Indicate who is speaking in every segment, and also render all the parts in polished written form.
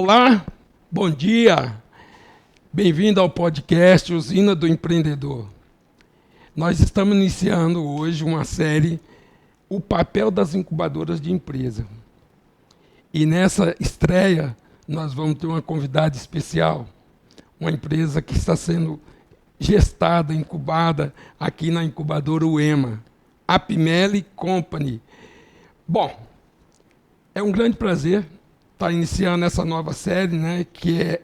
Speaker 1: Olá, bom dia, bem-vindo ao podcast Usina do Empreendedor. Nós estamos iniciando hoje uma série, O Papel das Incubadoras de Empresa. E nessa estreia, nós vamos ter uma convidada especial, uma empresa que está sendo gestada, incubada aqui na incubadora UEMA, Apimeli Company. Bom, é um grande prazer estar iniciando essa nova série, né, que é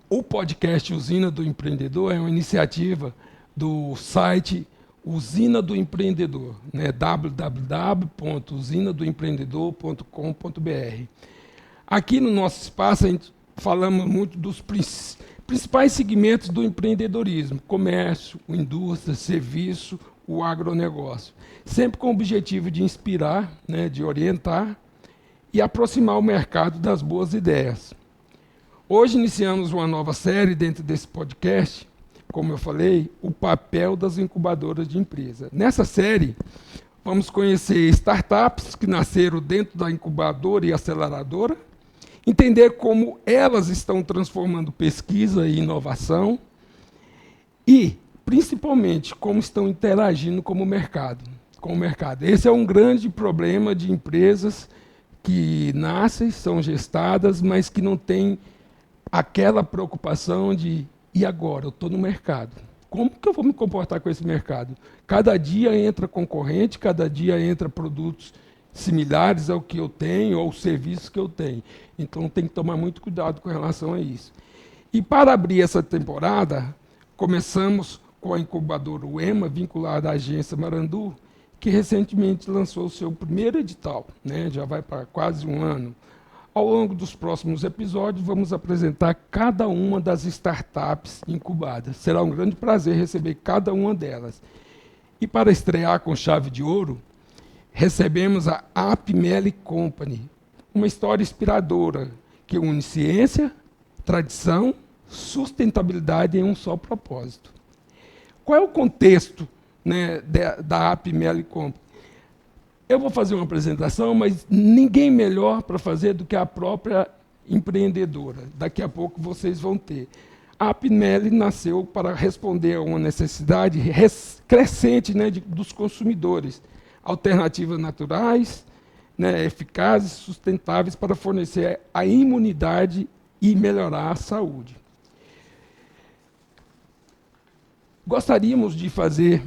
Speaker 1: o podcast Usina do Empreendedor. É uma iniciativa do site Usina do Empreendedor, né, www.usinadoempreendedor.com.br. Aqui no nosso espaço, a gente falamos muito dos principais segmentos do empreendedorismo: comércio, indústria, serviço, o agronegócio. Sempre com o objetivo de inspirar, né, de orientar e aproximar o mercado das boas ideias. Hoje iniciamos uma nova série dentro desse podcast, como eu falei, o papel das incubadoras de empresa. Nessa série, vamos conhecer startups que nasceram dentro da incubadora e aceleradora, entender como elas estão transformando pesquisa e inovação e, principalmente, como estão interagindo com o mercado. Esse é um grande problema de empresas que nascem, são gestadas, mas que não têm aquela preocupação de: e agora? Eu estou no mercado. Como que eu vou me comportar com esse mercado? Cada dia entra concorrente, cada dia entra produtos similares ao que eu tenho, ou serviços que eu tenho. Então tem que tomar muito cuidado com relação a isso. E para abrir essa temporada, começamos com a incubadora UEMA, vinculada à agência Marandu, que recentemente lançou o seu primeiro edital, né? Já vai para quase um ano. Ao longo dos próximos episódios, vamos apresentar cada uma das startups incubadas. Será um grande prazer receber cada uma delas. E para estrear com chave de ouro, recebemos a Apimeli Company, uma história inspiradora que une ciência, tradição, sustentabilidade em um só propósito. Qual é o contexto, né, da Apimeli Company? Eu vou fazer uma apresentação, mas ninguém melhor para fazer do que a própria empreendedora. Daqui a pouco vocês vão ter. A Apimeli nasceu para responder a uma necessidade crescente, né, dos consumidores. Alternativas naturais, né, eficazes, sustentáveis para fornecer a imunidade e melhorar a saúde. Gostaríamos de fazer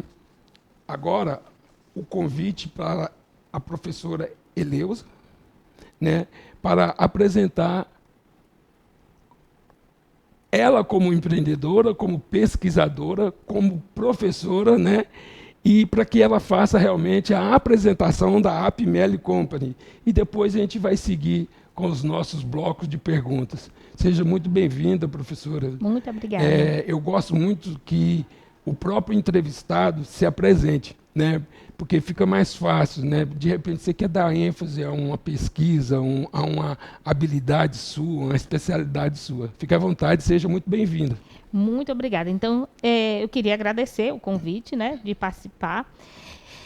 Speaker 1: agora o convite para a professora Eleusa, né, para apresentar ela como empreendedora, como pesquisadora, como professora, né, e para que ela faça realmente a apresentação da Apimeli Company. E depois a gente vai seguir com os nossos blocos de perguntas. Seja muito bem-vinda, professora.
Speaker 2: Muito obrigada.
Speaker 1: Eu gosto muito que o próprio entrevistado se apresente, né, porque fica mais fácil, né? De repente você quer dar ênfase a uma pesquisa, a uma habilidade sua, uma especialidade sua. Fique à vontade, seja muito bem-vinda.
Speaker 2: Muito obrigada. Então, eu queria agradecer o convite, né, de participar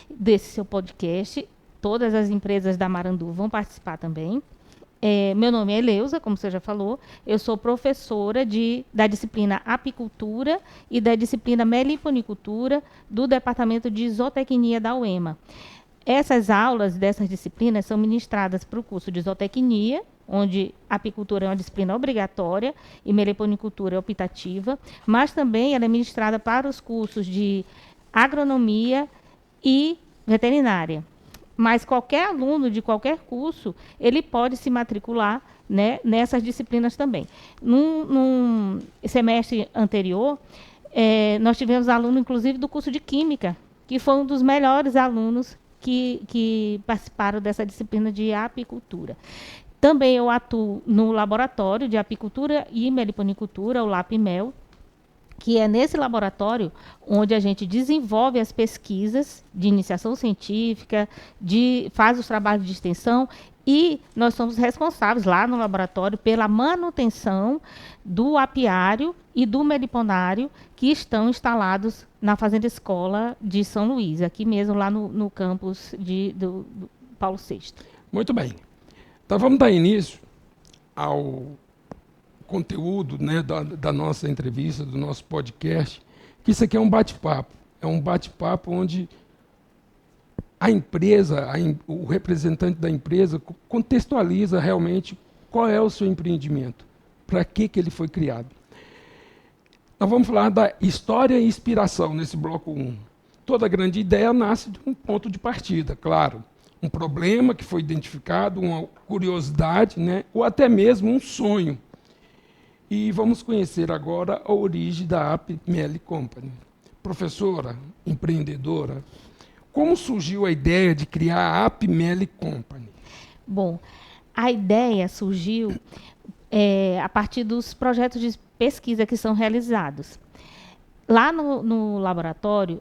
Speaker 2: desse seu podcast. Todas as empresas da Marandu vão participar também. Meu nome é Eleusa, como você já falou. Eu sou professora da disciplina Apicultura e da disciplina Meliponicultura do Departamento de Zootecnia da UEMA. Essas aulas dessas disciplinas são ministradas para o curso de Zootecnia, onde apicultura é uma disciplina obrigatória e meliponicultura é optativa, mas também ela é ministrada para os cursos de agronomia e veterinária. Mas qualquer aluno de qualquer curso, ele pode se matricular, né, nessas disciplinas também. Num semestre anterior, nós tivemos aluno, inclusive, do curso de Química, que foi um dos melhores alunos que participaram dessa disciplina de apicultura. Também eu atuo no laboratório de apicultura e meliponicultura, o LAPMEL, que é nesse laboratório onde a gente desenvolve as pesquisas de iniciação científica, faz os trabalhos de extensão, e nós somos responsáveis lá no laboratório pela manutenção do apiário e do meliponário que estão instalados na Fazenda Escola de São Luís, aqui mesmo lá no campus do Paulo VI.
Speaker 1: Muito bem. Então vamos dar início ao conteúdo, né, da nossa entrevista, do nosso podcast, que isso aqui é um bate-papo. É um bate-papo onde a empresa, o representante da empresa contextualiza realmente qual é o seu empreendimento, para que ele foi criado. Nós vamos falar da história e inspiração nesse bloco 1. Toda grande ideia nasce de um ponto de partida, claro. Um problema que foi identificado, uma curiosidade, né, ou até mesmo um sonho. E vamos conhecer agora a origem da AppMeli Company. Professora, empreendedora, como surgiu a ideia de criar a AppMeli Company?
Speaker 2: Bom, a ideia surgiu a partir dos projetos de pesquisa que são realizados. Lá no laboratório,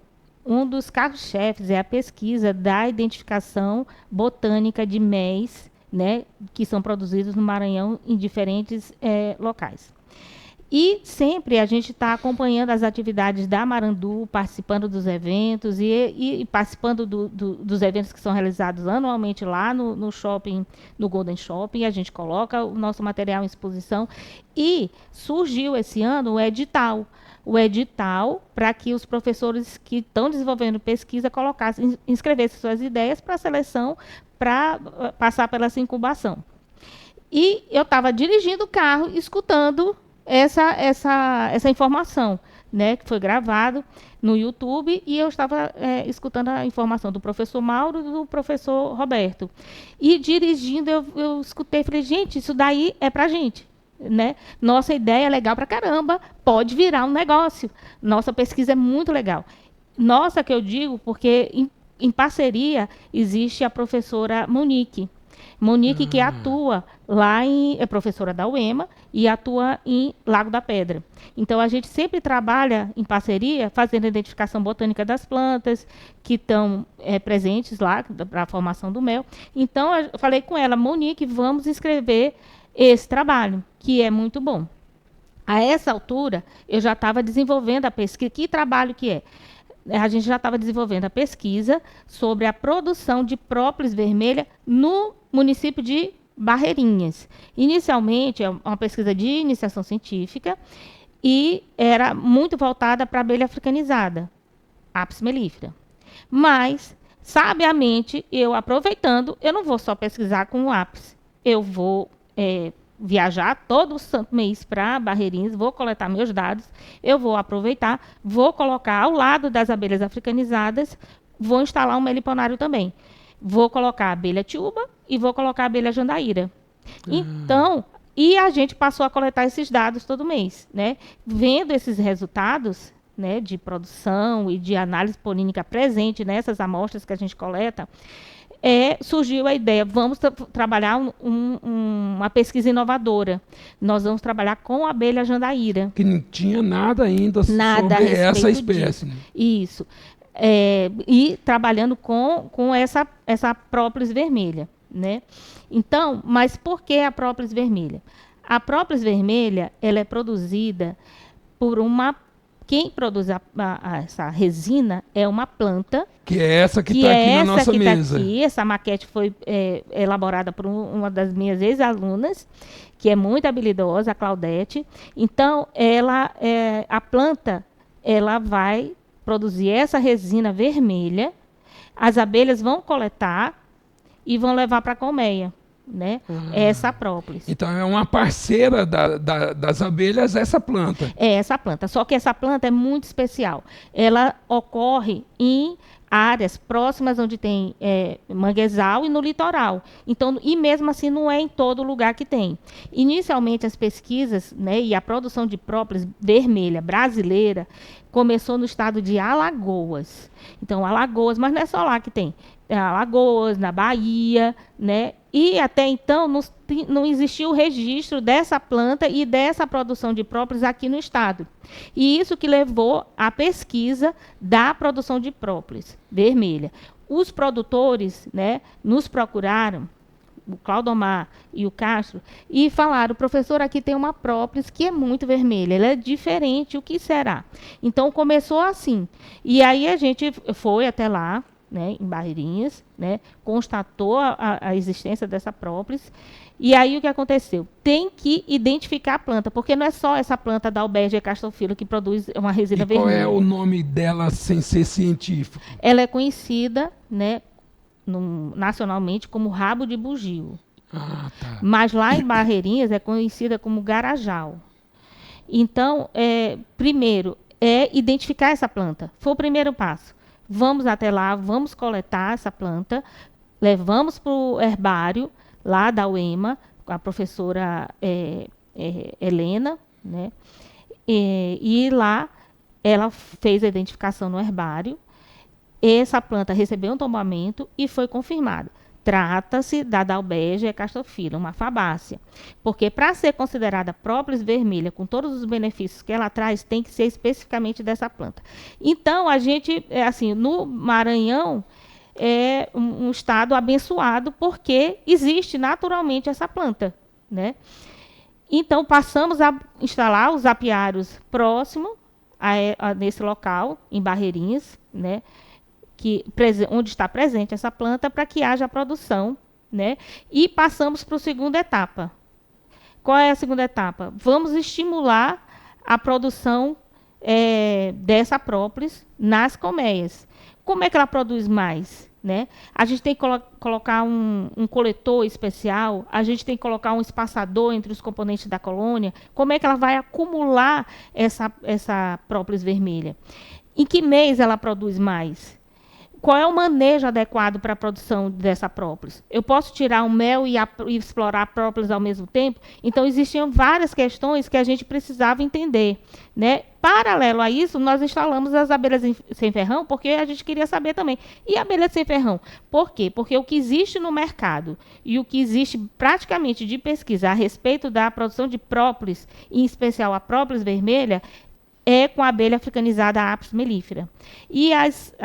Speaker 2: um dos carros-chefes é a pesquisa da identificação botânica de méis, né, que são produzidos no Maranhão em diferentes locais. E sempre a gente está acompanhando as atividades da Marandu, participando dos eventos e participando dos eventos que são realizados anualmente lá no shopping, no Golden Shopping. A gente coloca o nosso material em exposição. E surgiu esse ano o edital para que os professores que estão desenvolvendo pesquisa inscrevessem suas ideias para a seleção, para passar pela essa incubação. E eu estava dirigindo o carro, escutando essa informação, né, que foi gravado no YouTube, e eu estava escutando a informação do professor Mauro e do professor Roberto. E dirigindo, eu escutei e falei, gente, isso daí é para a gente. Né? Nossa ideia é legal para caramba, pode virar um negócio. Nossa pesquisa é muito legal. Nossa, que eu digo, porque em parceria existe a professora Monique, que atua lá é professora da UEMA e atua em Lago da Pedra. Então, a gente sempre trabalha em parceria, fazendo a identificação botânica das plantas que estão presentes lá para a formação do mel. Então, eu falei com ela, Monique, vamos escrever esse trabalho, que é muito bom. A essa altura, eu já estava desenvolvendo a pesquisa. Que trabalho que é? A gente já estava desenvolvendo a pesquisa sobre a produção de própolis vermelha no município de Barreirinhas. Inicialmente, é uma pesquisa de iniciação científica e era muito voltada para a abelha africanizada, Apis mellifera. Mas, sabiamente, eu aproveitando, eu não vou só pesquisar com o Apis, eu vou viajar todo o santo mês para Barreirinhas, vou coletar meus dados, eu vou aproveitar, vou colocar ao lado das abelhas africanizadas, vou instalar um meliponário também. Vou colocar a abelha tiúba e vou colocar a abelha jandaíra. Então, e a gente passou a coletar esses dados todo mês, né? Vendo esses resultados, né, de produção e de análise polínica presente nessas amostras que a gente coleta, surgiu a ideia, vamos trabalhar uma pesquisa inovadora. Nós vamos trabalhar com a abelha jandaíra.
Speaker 1: Que não tinha nada ainda sobre essa espécie. Né?
Speaker 2: Isso. E trabalhando com essa própolis vermelha. Né? Então, mas por que a própolis vermelha? A própolis vermelha, ela é produzida por quem produz essa resina é uma planta. Que é
Speaker 1: essa que está aqui na nossa mesa.
Speaker 2: Essa maquete foi elaborada por uma das minhas ex-alunas, que é muito habilidosa, a Claudete. Então, a planta ela vai produzir essa resina vermelha, as abelhas vão coletar e vão levar para a colmeia. Né? Essa própolis.
Speaker 1: Então é uma parceira das abelhas essa planta.
Speaker 2: É essa planta, só que essa planta é muito especial. Ela ocorre em áreas próximas onde tem manguezal e no litoral. Então, e mesmo assim não é em todo lugar que tem. Inicialmente as pesquisas, né, e a produção de própolis vermelha brasileira começou no estado de Alagoas. Então, Alagoas, mas não é só lá que tem. Alagoas, na Bahia, né? E até então não existia o registro dessa planta e dessa produção de própolis aqui no estado. E isso que levou à pesquisa da produção de própolis vermelha. Os produtores, né, nos procuraram, o Claudomar e o Castro, e falaram, professor, aqui tem uma própolis que é muito vermelha, ela é diferente, o que será? Então começou assim. E aí a gente foi até lá, né, em Barreirinhas, né, constatou a existência dessa própolis E aí o que aconteceu? Tem que identificar a planta, porque não é só essa planta da Albergia castophila que produz uma resina
Speaker 1: E qual
Speaker 2: vermelha.
Speaker 1: é o nome dela sem ser científico?
Speaker 2: Ela é conhecida, né, nacionalmente como rabo de bugio.
Speaker 1: Ah, tá.
Speaker 2: Mas lá em Barreirinhas é conhecida como garajal. Então, primeiro, é identificar essa planta. Foi o primeiro passo. Vamos até lá, vamos coletar essa planta, levamos para o herbário, lá da UEMA, com a professora Helena, né? E lá ela fez a identificação no herbário. Essa planta recebeu um tombamento e foi confirmada. Trata-se da Dalbergia castophila, uma fabácea. Porque para ser considerada própolis vermelha, com todos os benefícios que ela traz, tem que ser especificamente dessa planta. Então, a gente, assim, no Maranhão, é um estado abençoado, porque existe naturalmente essa planta, né? Então, passamos a instalar os apiários próximo nesse local, em Barreirinhas, né? Onde está presente essa planta, para que haja a produção, né? E passamos para a segunda etapa. Qual é a segunda etapa? Vamos estimular a produção dessa própolis nas colmeias. Como é que ela produz mais? Né? A gente tem que colocar um coletor especial, a gente tem que colocar um espaçador entre os componentes da colônia. Como é que ela vai acumular essa própolis vermelha? Em que mês ela produz mais? Qual é o manejo adequado para a produção dessa própolis? Eu posso tirar o mel e explorar a própolis ao mesmo tempo? Então, existiam várias questões que a gente precisava entender, né? Paralelo a isso, nós instalamos as abelhas sem ferrão, porque a gente queria saber também. E a abelha sem ferrão? Por quê? Porque o que existe no mercado e o que existe praticamente de pesquisa a respeito da produção de própolis, em especial a própolis vermelha, é com a abelha africanizada Apis mellifera. E as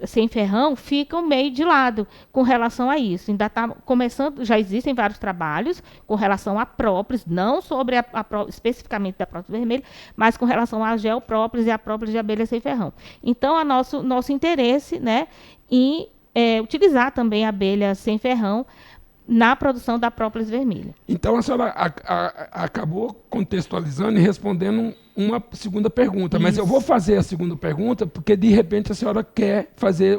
Speaker 2: sem ferrão ficam meio de lado com relação a isso. Ainda está começando, já existem vários trabalhos com relação a própolis, não sobre especificamente da própolis vermelha, mas com relação à geoprópolis e a própolis de abelha sem ferrão. Então, nosso interesse, né, em utilizar também a abelha sem ferrão na produção da própolis vermelha.
Speaker 1: Então, a senhora acabou contextualizando e respondendo uma segunda pergunta. Isso. Mas eu vou fazer a segunda pergunta porque, de repente, a senhora quer fazer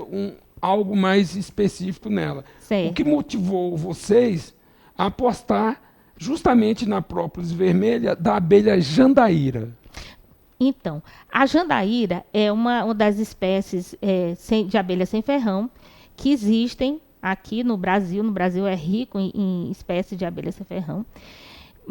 Speaker 1: algo mais específico nela.
Speaker 2: Sei.
Speaker 1: O que motivou vocês a apostar justamente na própolis vermelha da abelha jandaíra?
Speaker 2: Então, a jandaíra é uma das espécies de abelha sem ferrão que existem aqui no Brasil. No Brasil é rico em espécies de abelha sem ferrão.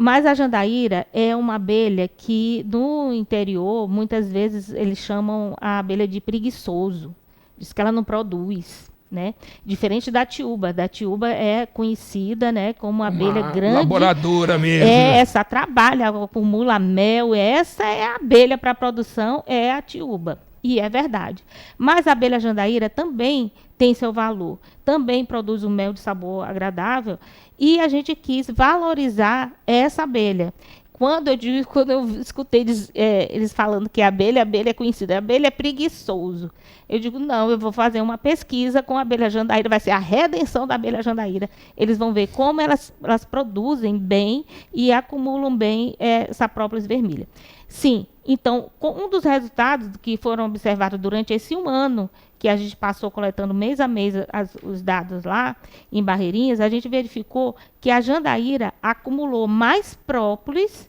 Speaker 2: Mas a jandaíra é uma abelha que, no interior, muitas vezes eles chamam a abelha de preguiçoso. Diz que ela não produz, né? Diferente da tiúba. Da tiúba é conhecida, né, como uma abelha grande.
Speaker 1: Laboradora mesmo.
Speaker 2: Essa trabalha, acumula mel. Essa é a abelha para a produção, é a tiúba. E é verdade. Mas a abelha jandaíra também tem seu valor. Também produz um mel de sabor agradável. E a gente quis valorizar essa abelha. Quando eu escutei eles falando que a abelha é conhecida, a abelha é preguiçoso. Eu digo, não, eu vou fazer uma pesquisa com a abelha jandaíra, vai ser a redenção da abelha jandaíra. Eles vão ver como elas produzem bem e acumulam bem essa própolis vermelha. Sim, então, um dos resultados que foram observados durante esse ano, que a gente passou coletando mês a mês os dados lá em Barreirinhas, a gente verificou que a jandaíra acumulou mais própolis,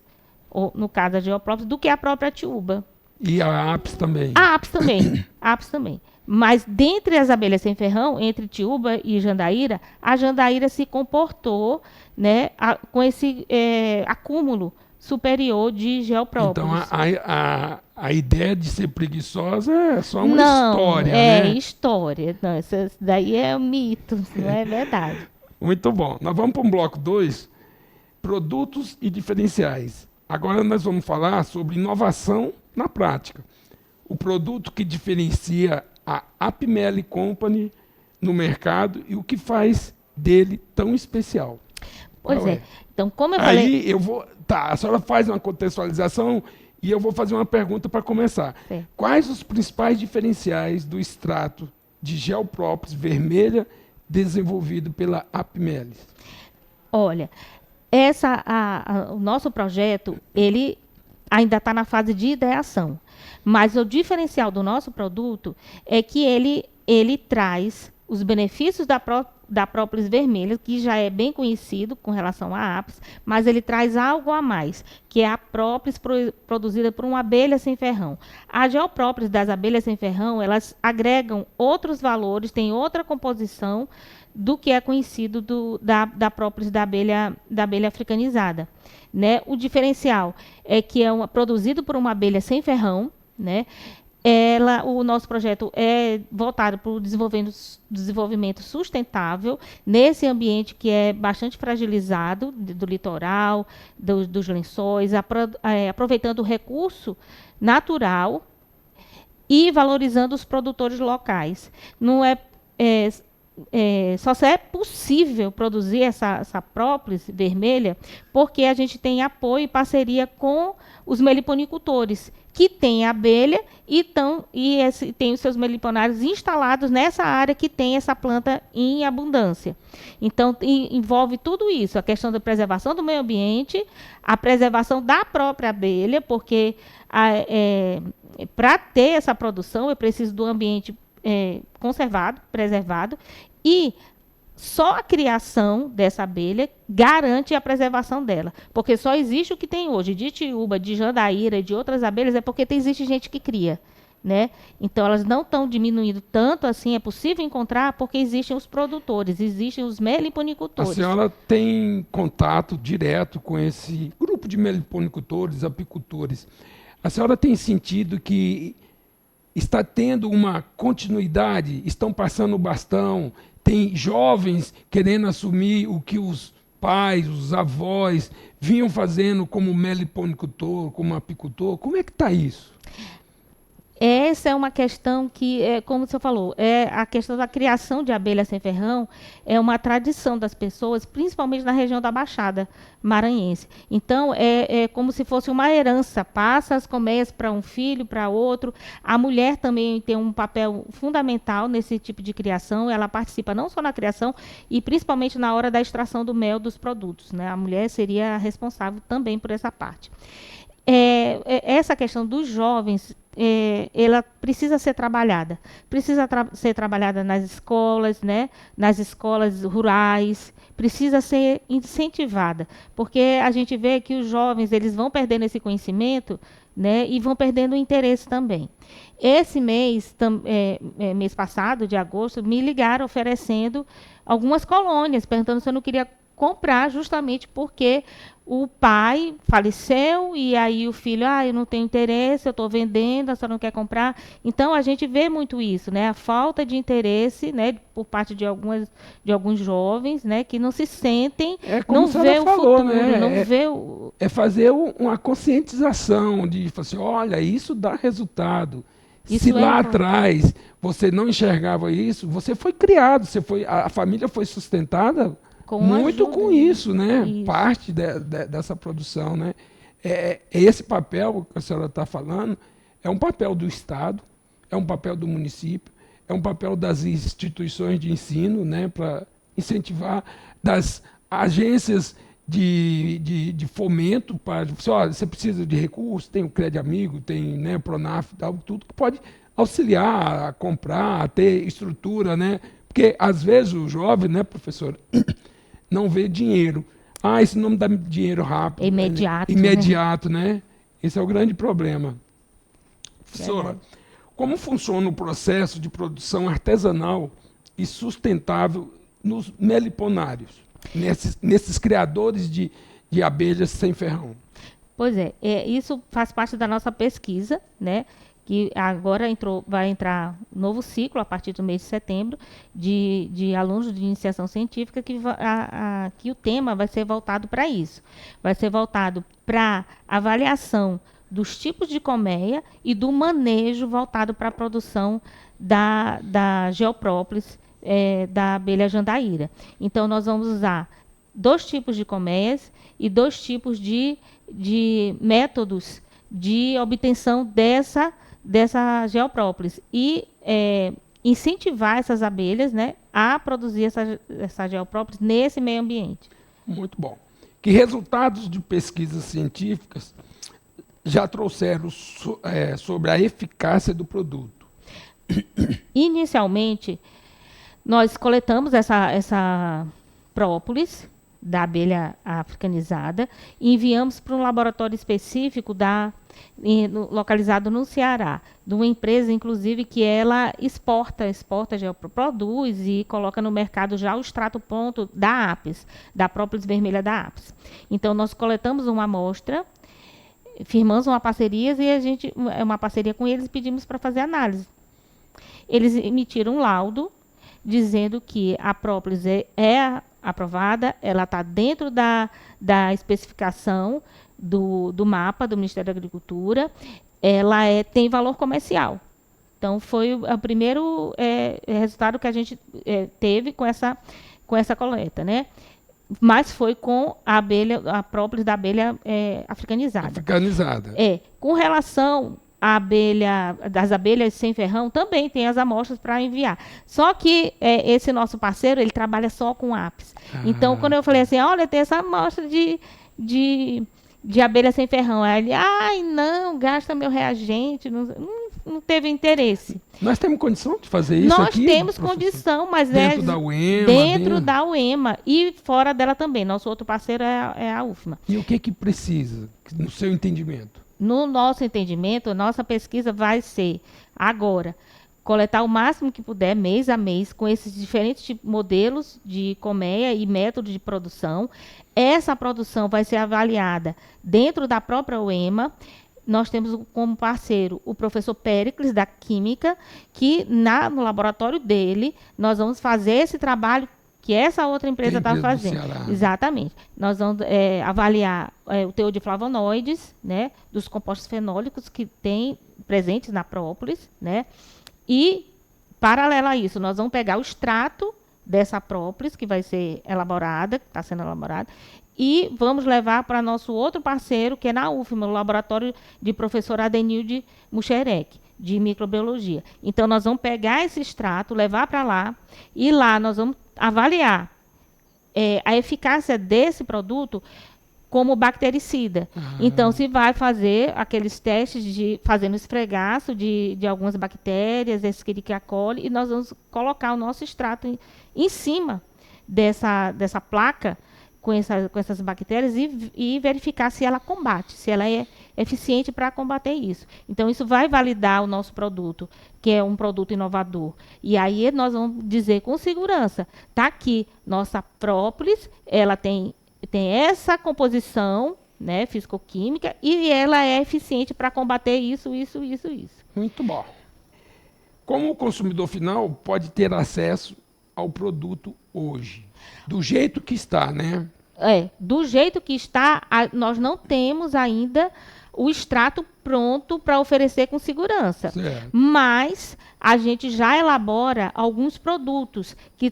Speaker 2: ou no caso a geoprópolis, do que a própria tiúba.
Speaker 1: E a Apis também?
Speaker 2: A Apis também. Mas dentre as abelhas sem ferrão, entre tiúba e jandaíra, a jandaíra se comportou, né, com esse acúmulo superior de geoprópolis.
Speaker 1: Então, a ideia de ser preguiçosa é só uma história, né?
Speaker 2: História. Não, isso daí é um mito, não é verdade.
Speaker 1: Muito bom. Nós vamos para o bloco 2, produtos e diferenciais. Agora nós vamos falar sobre inovação na prática. O produto que diferencia a Apimeli Company no mercado e o que faz dele tão especial.
Speaker 2: Pois é. Então, como eu falei...
Speaker 1: Aí eu vou... Tá, a senhora faz uma contextualização e eu vou fazer uma pergunta para começar.
Speaker 2: Sim.
Speaker 1: Quais os principais diferenciais do extrato de geoprópolis vermelha desenvolvido pela Apimeli?
Speaker 2: Olha, O nosso projeto, ele ainda está na fase de ideação. Mas o diferencial do nosso produto é que ele traz os benefícios da própolis vermelha, que já é bem conhecido com relação à apis, mas ele traz algo a mais, que é a própolis produzida por uma abelha sem ferrão. A geoprópolis das abelhas sem ferrão, elas agregam outros valores, têm outra composição do que é conhecido da própolis da abelha africanizada. Né? O diferencial é que é produzido por uma abelha sem ferrão, né? O nosso projeto é voltado para o desenvolvimento sustentável nesse ambiente que é bastante fragilizado do litoral, dos lençóis, aproveitando o recurso natural e valorizando os produtores locais. Não só é possível produzir essa própolis vermelha porque a gente tem apoio e parceria com os meliponicultores, que têm abelha e tem os seus meliponários instalados nessa área que tem essa planta em abundância. Então, envolve tudo isso, a questão da preservação do meio ambiente, a preservação da própria abelha, porque para ter essa produção, eu preciso do ambiente conservado, preservado, e só a criação dessa abelha garante a preservação dela. Porque só existe o que tem hoje, de tiúba, de jandaíra, de outras abelhas, é porque existe gente que cria. Né? Então, elas não estão diminuindo tanto assim, é possível encontrar porque existem os produtores, existem os meliponicultores.
Speaker 1: A senhora tem contato direto com esse grupo de meliponicultores, apicultores. A senhora tem sentido que está tendo uma continuidade, estão passando o bastão, tem jovens querendo assumir o que os pais, os avós vinham fazendo como meliponicultor, como apicultor? Como é que está isso?
Speaker 2: Essa é uma questão que, como você falou, a questão da criação de abelha sem ferrão é uma tradição das pessoas, principalmente na região da Baixada Maranhense. Então, é como se fosse uma herança, passa as colmeias para um filho, para outro. A mulher também tem um papel fundamental nesse tipo de criação, ela participa não só na criação, e principalmente na hora da extração do mel dos produtos. Né? A mulher seria responsável também por essa parte. Essa questão dos jovens, ela precisa ser trabalhada. Precisa ser trabalhada nas escolas, né? Nas escolas rurais, precisa ser incentivada, porque a gente vê que os jovens eles vão perdendo esse conhecimento, né? E vão perdendo o interesse também. Esse mês, mês passado, de agosto, me ligaram oferecendo algumas colônias, perguntando se eu não queria comprar, justamente porque o pai faleceu e aí o filho, eu não tenho interesse, eu estou vendendo, a senhora não quer comprar. Então, a gente vê muito isso, né? A falta de interesse, né, por parte de alguns jovens, né, que não se sentem, não vê o futuro, né? Não vê o...
Speaker 1: É fazer uma conscientização de falar assim, olha, isso dá resultado. Se lá atrás você não enxergava isso, você foi criado, a família foi sustentada muito com isso, né? Isso. Parte dessa produção, né? Esse papel que a senhora está falando é um papel do Estado, é um papel do município, é um papel das instituições de ensino, né? Para incentivar, das agências de fomento, você precisa de recursos, tem o Crédito Amigo, tem, né, o Pronaf, tal, tudo que pode auxiliar a comprar, a ter estrutura, né? Porque às vezes o jovem, né, professor, não vê dinheiro. Esse não me dá dinheiro rápido.
Speaker 2: Imediato.
Speaker 1: Imediato, né? Esse é o grande problema. Professora, como funciona o processo de produção artesanal e sustentável nos meliponários, nesses criadores de abelhas sem ferrão?
Speaker 2: Pois isso faz parte da nossa pesquisa, né? Que agora vai entrar novo ciclo, a partir do mês de setembro, de alunos de iniciação científica, que o tema vai ser voltado para isso. Vai ser voltado para avaliação dos tipos de colmeia e do manejo voltado para a produção da geoprópolis, da abelha jandaíra. Então, nós vamos usar 2 tipos de colmeias e 2 tipos de métodos de obtenção dessa geoprópolis e incentivar essas abelhas, né, a produzir essa geoprópolis nesse meio ambiente.
Speaker 1: Muito bom. Que resultados de pesquisas científicas já trouxeram sobre a eficácia do produto?
Speaker 2: Inicialmente, nós coletamos essa própolis da abelha africanizada e enviamos para um laboratório específico localizado no Ceará, de uma empresa, inclusive, que ela já produz e coloca no mercado já o extrato pronto da Apis, da própolis vermelha da Apis. Então, nós coletamos uma amostra, firmamos uma parceria uma parceria com eles e pedimos para fazer análise. Eles emitiram um laudo dizendo que a própolis é aprovada, ela está dentro da especificação do mapa do Ministério da Agricultura, ela tem valor comercial. Então, foi o primeiro resultado que a gente teve com essa coleta, né? Mas foi com a própolis da abelha africanizada.
Speaker 1: Africanizada.
Speaker 2: Com relação das abelhas sem ferrão, também tem as amostras para enviar. Só que esse nosso parceiro, ele trabalha só com Apis. Então, quando eu falei assim, olha, tem essa amostra de abelha sem ferrão. Aí ele, ai, não, gasta meu reagente, não teve interesse.
Speaker 1: Nós temos condição de fazer isso aqui?
Speaker 2: Nós temos condição, mas
Speaker 1: dentro da UEMA?
Speaker 2: Dentro da UEMA e fora dela também. Nosso outro parceiro é a UFMA.
Speaker 1: E o que precisa, no seu entendimento?
Speaker 2: No nosso entendimento, nossa pesquisa vai ser, agora, coletar o máximo que puder, mês a mês, com esses diferentes modelos de colmeia e método de produção. Essa produção vai ser avaliada dentro da própria UEMA. Nós temos como parceiro o professor Péricles, da Química, que no laboratório dele, nós vamos fazer esse trabalho que essa outra empresa está fazendo. Exatamente. Nós vamos avaliar o teor de flavonoides, né, dos compostos fenólicos que tem presentes na própolis, né, e, paralelo a isso, nós vamos pegar o extrato dessa própolis que vai ser elaborada, que está sendo elaborada, e vamos levar para nosso outro parceiro, que é na UFMA, o laboratório de professor Adenilde Muxerec, de microbiologia. Então, nós vamos pegar esse extrato, levar para lá, e lá nós vamos avaliar a eficácia desse produto como bactericida. Então, se vai fazer aqueles testes fazendo esfregaço de algumas bactérias, Escherichia coli, e nós vamos colocar o nosso extrato em cima dessa placa com essas bactérias e verificar se ela combate, se ela é eficiente para combater isso. Então, isso vai validar o nosso produto, que é um produto inovador. E aí nós vamos dizer com segurança, está aqui, nossa própolis, ela tem essa composição, né, fisicoquímica, e ela é eficiente para combater isso.
Speaker 1: Muito bom. Como o consumidor final pode ter acesso ao produto hoje? Do jeito que está, né?
Speaker 2: Do jeito que está, nós não temos ainda o extrato pronto para oferecer com segurança.
Speaker 1: Certo.
Speaker 2: Mas a gente já elabora alguns produtos que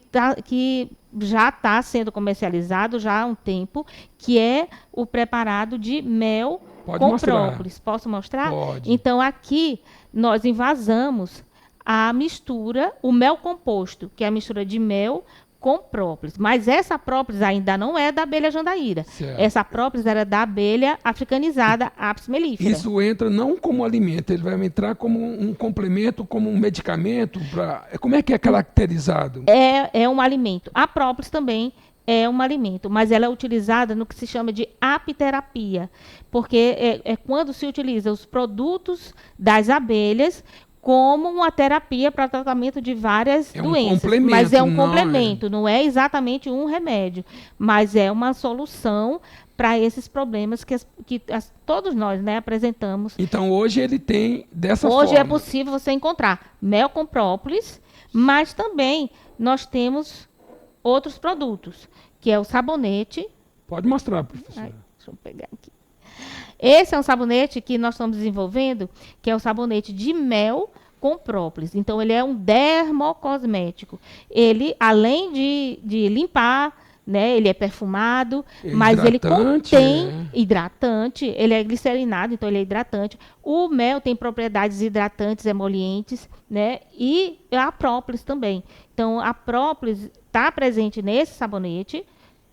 Speaker 2: já está sendo comercializado já há um tempo, que é o preparado de mel com própolis. Posso mostrar?
Speaker 1: Pode.
Speaker 2: Então, aqui nós envasamos a mistura, o mel composto, que é a mistura de mel com própolis. Mas essa própolis ainda não é da abelha jandaíra.
Speaker 1: Certo.
Speaker 2: Essa própolis era da abelha africanizada, Apis mellifera.
Speaker 1: Isso entra não como alimento, ele vai entrar como um complemento, como um medicamento. Como é que é caracterizado?
Speaker 2: É um alimento. A própolis também é um alimento, mas ela é utilizada no que se chama de apiterapia, porque é quando se utiliza os produtos das abelhas como uma terapia para tratamento de várias doenças. Mas é um complemento, não é exatamente um remédio, mas é uma solução para esses problemas que todos nós, né, apresentamos.
Speaker 1: Então, hoje ele tem dessa forma.
Speaker 2: Hoje é possível você encontrar mel com própolis, mas também nós temos outros produtos, que é o sabonete.
Speaker 1: Pode mostrar, professora.
Speaker 2: Deixa eu pegar aqui. Esse é um sabonete que nós estamos desenvolvendo, que é o sabonete de mel com própolis. Então, ele é um dermocosmético. Ele, além de limpar, né, ele é perfumado, mas ele contém hidratante, ele é glicerinado, então ele é hidratante. O mel tem propriedades hidratantes, emolientes, né, e a própolis também. Então, a própolis está presente nesse sabonete,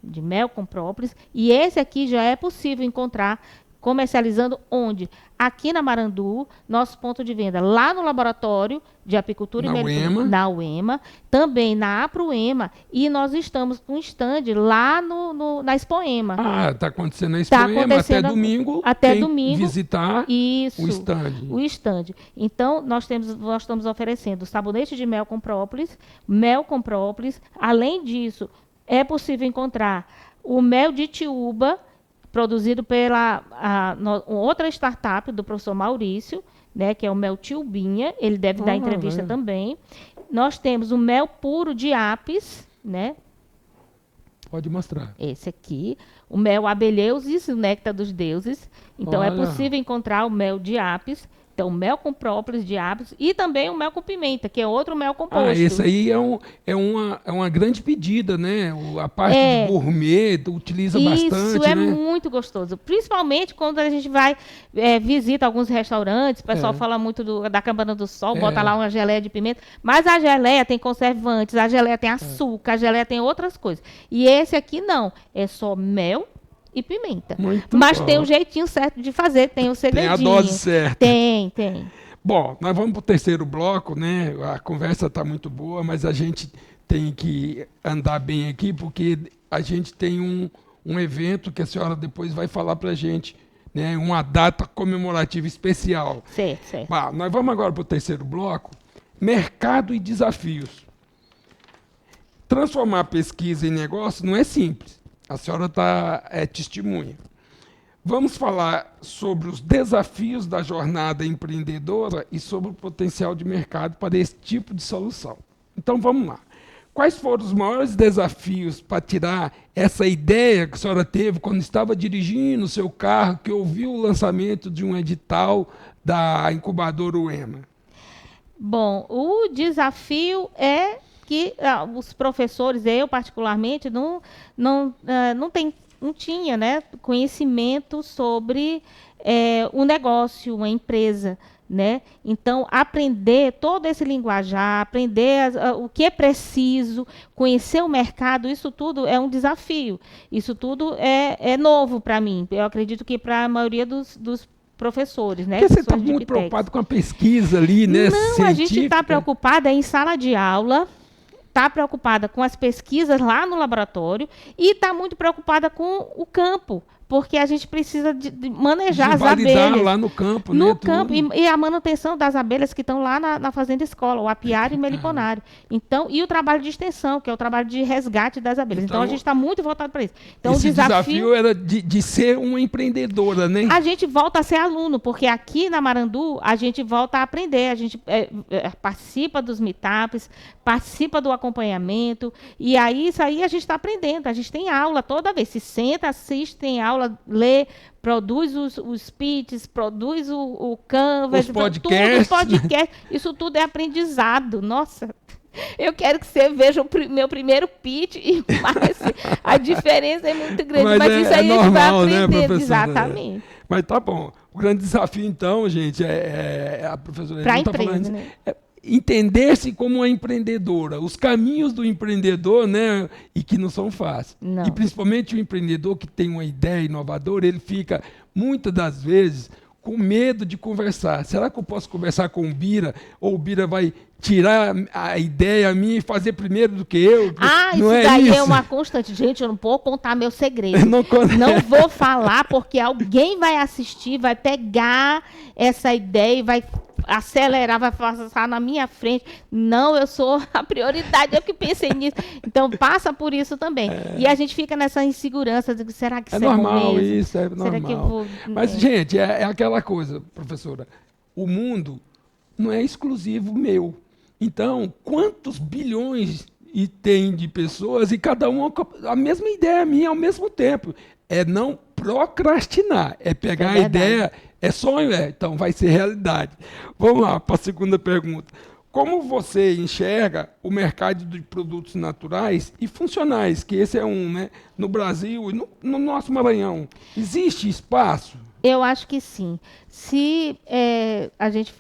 Speaker 2: de mel com própolis, e esse aqui já é possível encontrar comercializando onde? Aqui na Marandu, nosso ponto de venda lá no laboratório de apicultura e meliponicultura, na UEMA, também na Aproema, e nós estamos com um stand lá na Expoema.
Speaker 1: Ah, está acontecendo na Expoema até domingo.
Speaker 2: Até domingo.
Speaker 1: Visitar
Speaker 2: isso,
Speaker 1: o stand.
Speaker 2: O stand. Então, nós estamos oferecendo sabonete de mel com própolis. Além disso, é possível encontrar o mel de tiúba, produzido pela outra startup do professor Maurício, né, que é o mel Tiubinha. Ele deve dar entrevista também. Nós temos o mel puro de apis, né?
Speaker 1: Pode mostrar.
Speaker 2: Esse aqui. O mel abelheusis, o néctar dos deuses. Então, é possível encontrar o mel de apis. Então, mel com própolis de apis e também o mel com pimenta, que é outro mel composto.
Speaker 1: Esse aí é uma grande pedida, né? A parte de gourmet utiliza bastante.
Speaker 2: Isso é
Speaker 1: né?
Speaker 2: muito gostoso. Principalmente quando a gente vai, visita alguns restaurantes, o pessoal fala muito da Cabana do Sol, bota lá uma geleia de pimenta, mas a geleia tem conservantes, a geleia tem açúcar, a geleia tem outras coisas. E esse aqui não, é só mel e pimenta. Mas tem o jeitinho certo de fazer, tem o segredinho.
Speaker 1: Tem a dose certa.
Speaker 2: Tem.
Speaker 1: Bom, nós vamos para o terceiro bloco, né? A conversa está muito boa, mas a gente tem que andar bem aqui, porque a gente tem um evento que a senhora depois vai falar para a gente, né? Uma data comemorativa especial.
Speaker 2: Certo.
Speaker 1: Bom, nós vamos agora para o terceiro bloco. Mercado e desafios. Transformar pesquisa em negócio não é simples. A senhora é testemunha. Vamos falar sobre os desafios da jornada empreendedora e sobre o potencial de mercado para esse tipo de solução. Então, vamos lá. Quais foram os maiores desafios para tirar essa ideia que a senhora teve quando estava dirigindo o seu carro, que ouviu o lançamento de um edital da incubadora UEMA?
Speaker 2: Bom, o desafio é que os professores, eu particularmente, não tinha, né, conhecimento sobre o negócio, uma empresa, né? Então, aprender todo esse linguajar, aprender o que é preciso, conhecer o mercado, isso tudo é um desafio. Isso tudo é novo para mim. Eu acredito que para a maioria dos professores, né?
Speaker 1: Porque você está muito preocupado com a pesquisa ali, né?
Speaker 2: Não, científica. A gente está preocupada em sala de aula, está preocupada com as pesquisas lá no laboratório e está muito preocupada com o campo, porque a gente precisa de manejar as abelhas.
Speaker 1: Lá no campo,
Speaker 2: no
Speaker 1: né?
Speaker 2: campo, e a manutenção das abelhas que estão lá na fazenda escola, o apiário e o meliponário. Então, e o trabalho de extensão, que é o trabalho de resgate das abelhas. Então a gente está muito voltado para isso. Então,
Speaker 1: esse desafio era de ser uma empreendedora, né?
Speaker 2: A gente volta a ser aluno, porque aqui na Marandu a gente volta a aprender, a gente participa dos meetups, participa do acompanhamento, e aí isso aí a gente está aprendendo. A gente tem aula toda vez, se senta, assiste, tem aula, lê, produz os pitches, produz o Canvas,
Speaker 1: os podcasts.
Speaker 2: Isso tudo é aprendizado. Nossa, eu quero que você veja o meu primeiro pitch, a diferença é muito grande, mas isso aí a gente vai aprender, né, exatamente.
Speaker 1: Mas tá bom. O grande desafio, então, gente, a professora
Speaker 2: para a
Speaker 1: empresa,
Speaker 2: tá falando,
Speaker 1: né? Entender-se como uma empreendedora, os caminhos do empreendedor, né, e que não são fáceis.
Speaker 2: Não.
Speaker 1: E principalmente o empreendedor que tem uma ideia inovadora, ele fica, muitas das vezes, com medo de conversar. Será que eu posso conversar com o Bira? Ou o Bira vai tirar a ideia minha e fazer primeiro do que eu?
Speaker 2: Não isso daí é uma constante. Gente, eu não vou contar meu segredo. Não vou falar, porque alguém vai assistir, vai pegar essa ideia e vai acelerar, vai passar na minha frente. Não, eu sou a prioridade, eu que pensei nisso. Então, passa por isso também. E a gente fica nessa insegurança de será que isso é
Speaker 1: normal,
Speaker 2: mesmo?
Speaker 1: Isso é normal.
Speaker 2: Será que eu vou...
Speaker 1: Mas, gente, é aquela coisa, professora. O mundo não é exclusivo meu. Então, quantos bilhões tem de pessoas e cada um a mesma ideia minha ao mesmo tempo? É não procrastinar, é pegar a ideia, é sonho, então vai ser realidade. Vamos lá para a segunda pergunta. Como você enxerga o mercado de produtos naturais e funcionais, que esse é né, no Brasil e no nosso Maranhão? Existe espaço?
Speaker 2: Eu acho que sim. Se a gente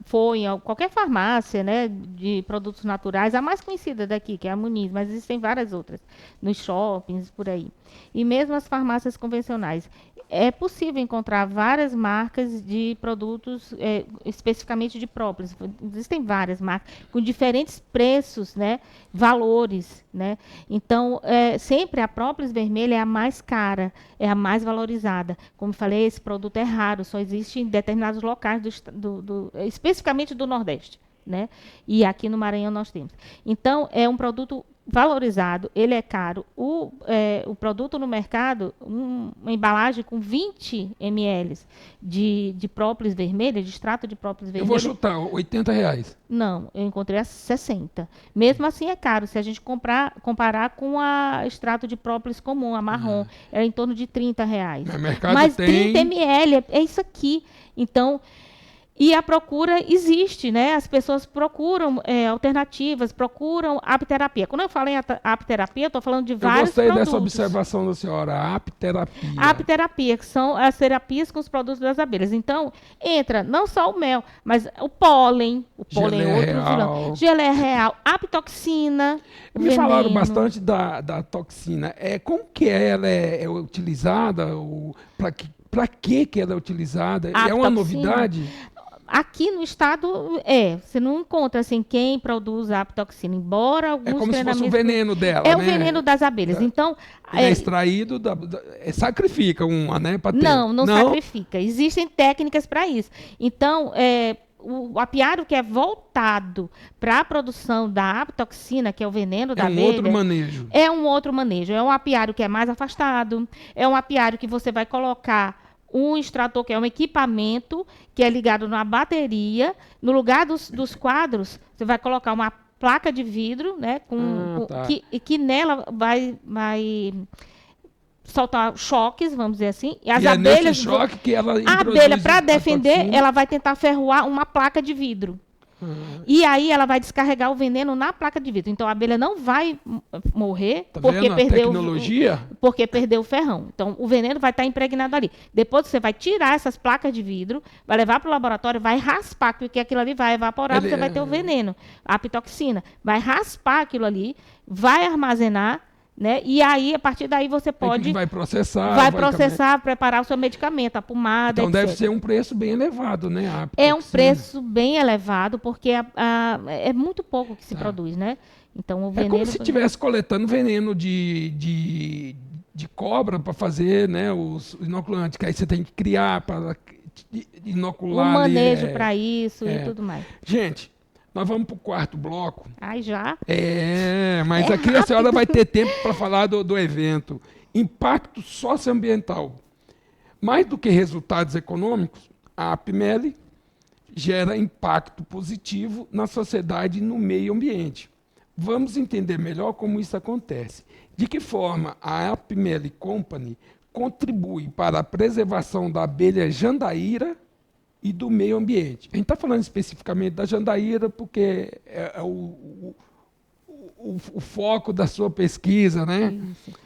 Speaker 2: for em qualquer farmácia, né, de produtos naturais, a mais conhecida daqui, que é a Muniz, mas existem várias outras, nos shoppings, por aí. E mesmo as farmácias convencionais. É possível encontrar várias marcas de produtos, especificamente de própolis. Existem várias marcas com diferentes preços, né, valores, né? Então, sempre a própolis vermelha é a mais cara, é a mais valorizada. Como eu falei, esse produto é raro, só existe em determinados locais, especificamente do Nordeste, né? E aqui no Maranhão nós temos. Então, é um produto valorizado, ele é caro. O produto no mercado, uma embalagem com 20 ml de própolis vermelha, de extrato de própolis vermelha.
Speaker 1: Eu vou chutar, R$ 80.
Speaker 2: Não, eu encontrei a 60. Mesmo assim é caro. Se a gente comparar com a extrato de própolis comum, a marrom, é em torno de R$ 30.
Speaker 1: No mercado
Speaker 2: mas
Speaker 1: tem...
Speaker 2: 30 ml é isso aqui. Então, e a procura existe, né? As pessoas procuram alternativas, procuram apterapia. Quando eu falo em apterapia, eu estou falando de vários produtos.
Speaker 1: Eu gostei dessa observação da senhora, a apterapia.
Speaker 2: A apterapia, que são as terapias com os produtos das abelhas. Então, entra não só o mel, mas o pólen é outro vilão. Geleia real, apitoxina.
Speaker 1: Me falaram bastante da toxina. Como que ela é utilizada? Para que ela é utilizada? É uma novidade?
Speaker 2: Aqui no estado, você não encontra assim quem produz a apitoxina, embora alguns
Speaker 1: treinamentos... É como se fosse o veneno dela,
Speaker 2: né? O veneno das abelhas. Então,
Speaker 1: é extraído, sacrifica uma, né?
Speaker 2: Não sacrifica. Existem técnicas para isso. Então, o apiário que é voltado para a produção da apitoxina, que é o veneno da abelha...
Speaker 1: É um outro manejo.
Speaker 2: É um outro manejo. É um apiário que é mais afastado, é um apiário que você vai colocar um extrator, que é um equipamento que é ligado numa bateria. No lugar dos quadros, você vai colocar uma placa de vidro, né, que nela vai soltar choques, vamos dizer assim. E as abelhas,
Speaker 1: nesse choque que ela
Speaker 2: a abelha, para defender, ela vai tentar ferroar uma placa de vidro. E aí ela vai descarregar o veneno na placa de vidro. Então a abelha não vai morrer porque perdeu o ferrão. Então o veneno vai estar impregnado ali. Depois você vai tirar essas placas de vidro, vai levar para o laboratório, vai raspar, porque aquilo ali vai evaporar, você vai ter o veneno, a apitoxina. Vai raspar aquilo ali, vai armazenar, né? E aí, a partir daí, você pode...
Speaker 1: Vai processar,
Speaker 2: preparar o seu medicamento, a pomada,
Speaker 1: Então,
Speaker 2: etc.
Speaker 1: deve ser um preço bem elevado, né?
Speaker 2: É um preço bem elevado, porque é muito pouco que se produz, né? Então, o veneno...
Speaker 1: É como se estivesse coletando veneno de cobra para fazer, né, os inoculantes, que aí você tem que criar para inocular...
Speaker 2: Um manejo para isso e tudo mais.
Speaker 1: Gente... Nós vamos para o quarto bloco.
Speaker 2: Ai, já?
Speaker 1: Mas aqui rápido. A senhora vai ter tempo para falar do evento. Impacto socioambiental. Mais do que resultados econômicos, a APMEL gera impacto positivo na sociedade e no meio ambiente. Vamos entender melhor como isso acontece. De que forma a APMEL Company contribui para a preservação da abelha jandaíra e do meio ambiente. A gente está falando especificamente da jandaíra porque é o foco da sua pesquisa, né? Isso.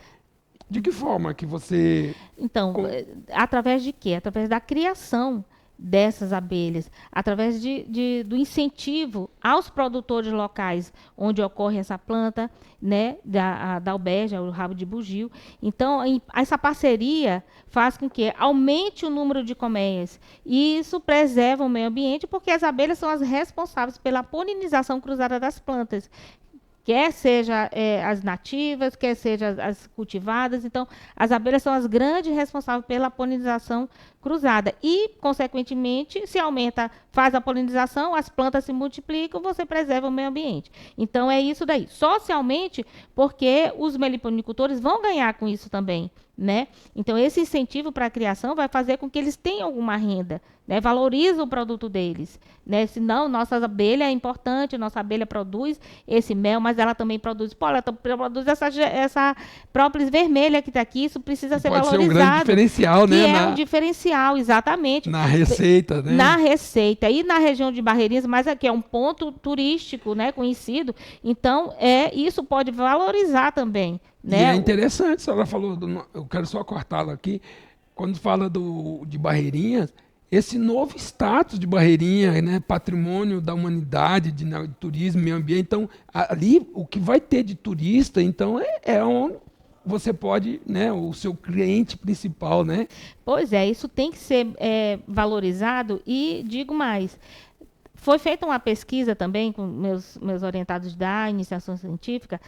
Speaker 1: De que forma que você...
Speaker 2: Então, através de quê? Através da criação dessas abelhas, através do incentivo aos produtores locais onde ocorre essa planta, né, da albeja, o rabo de bugio. Então, essa parceria faz com que aumente o número de colmeias e isso preserva o meio ambiente, porque as abelhas são as responsáveis pela polinização cruzada das plantas. Quer seja as nativas, quer seja as cultivadas. Então, as abelhas são as grandes responsáveis pela polinização cruzada. E, consequentemente, se faz a polinização, as plantas se multiplicam, você preserva o meio ambiente. Então, é isso daí. Socialmente, porque os meliponicultores vão ganhar com isso também, né? Então, esse incentivo para a criação vai fazer com que eles tenham alguma renda, né? Valoriza o produto deles, né? Senão, nossa abelha é importante, nossa abelha produz esse mel, mas ela também produz pólen, ela produz essa própolis vermelha que está aqui, isso precisa ser valorizado.
Speaker 1: Pode ser um grande diferencial, né?
Speaker 2: É um diferencial, exatamente.
Speaker 1: Na receita, né?
Speaker 2: Na receita. E na região de Barreirinhas, mas aqui é um ponto turístico, né, conhecido. Então, isso pode valorizar também. Né?
Speaker 1: E é interessante, a senhora falou, eu quero só cortá-la aqui, quando fala de Barreirinhas, esse novo status de Barreirinha, né, patrimônio da humanidade, de turismo, meio ambiente. Então, ali, o que vai ter de turista, então, é onde você pode, né, o seu cliente principal, né?
Speaker 2: Pois é, isso tem que ser valorizado e digo mais. Foi feita uma pesquisa também com meus orientados da iniciação científica,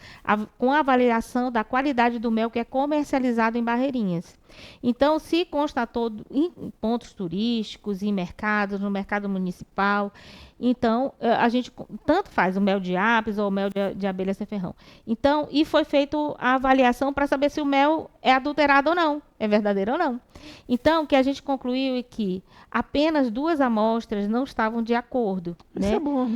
Speaker 2: com a avaliação da qualidade do mel que é comercializado em Barreirinhas. Então, se constatou em pontos turísticos, em mercados, no mercado municipal, então a gente tanto faz o mel de apis ou o mel de abelha sem-ferrão. Então, e foi feita a avaliação para saber se o mel é adulterado ou não, é verdadeiro ou não. Então, o que a gente concluiu é que apenas 2 amostras não estavam de acordo.
Speaker 1: Isso
Speaker 2: né?
Speaker 1: é bom.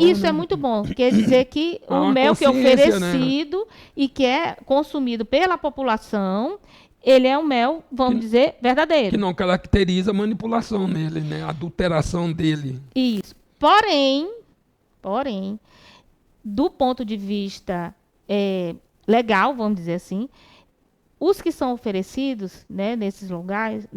Speaker 2: Isso é muito bom. Quer dizer que o mel que é oferecido, né, e que é consumido pela população, ele é um mel, vamos dizer, verdadeiro.
Speaker 1: Que não caracteriza a manipulação nele, né? A adulteração dele.
Speaker 2: Isso. Porém, do ponto de vista legal, vamos dizer assim, os que são oferecidos, né, nesses lugares,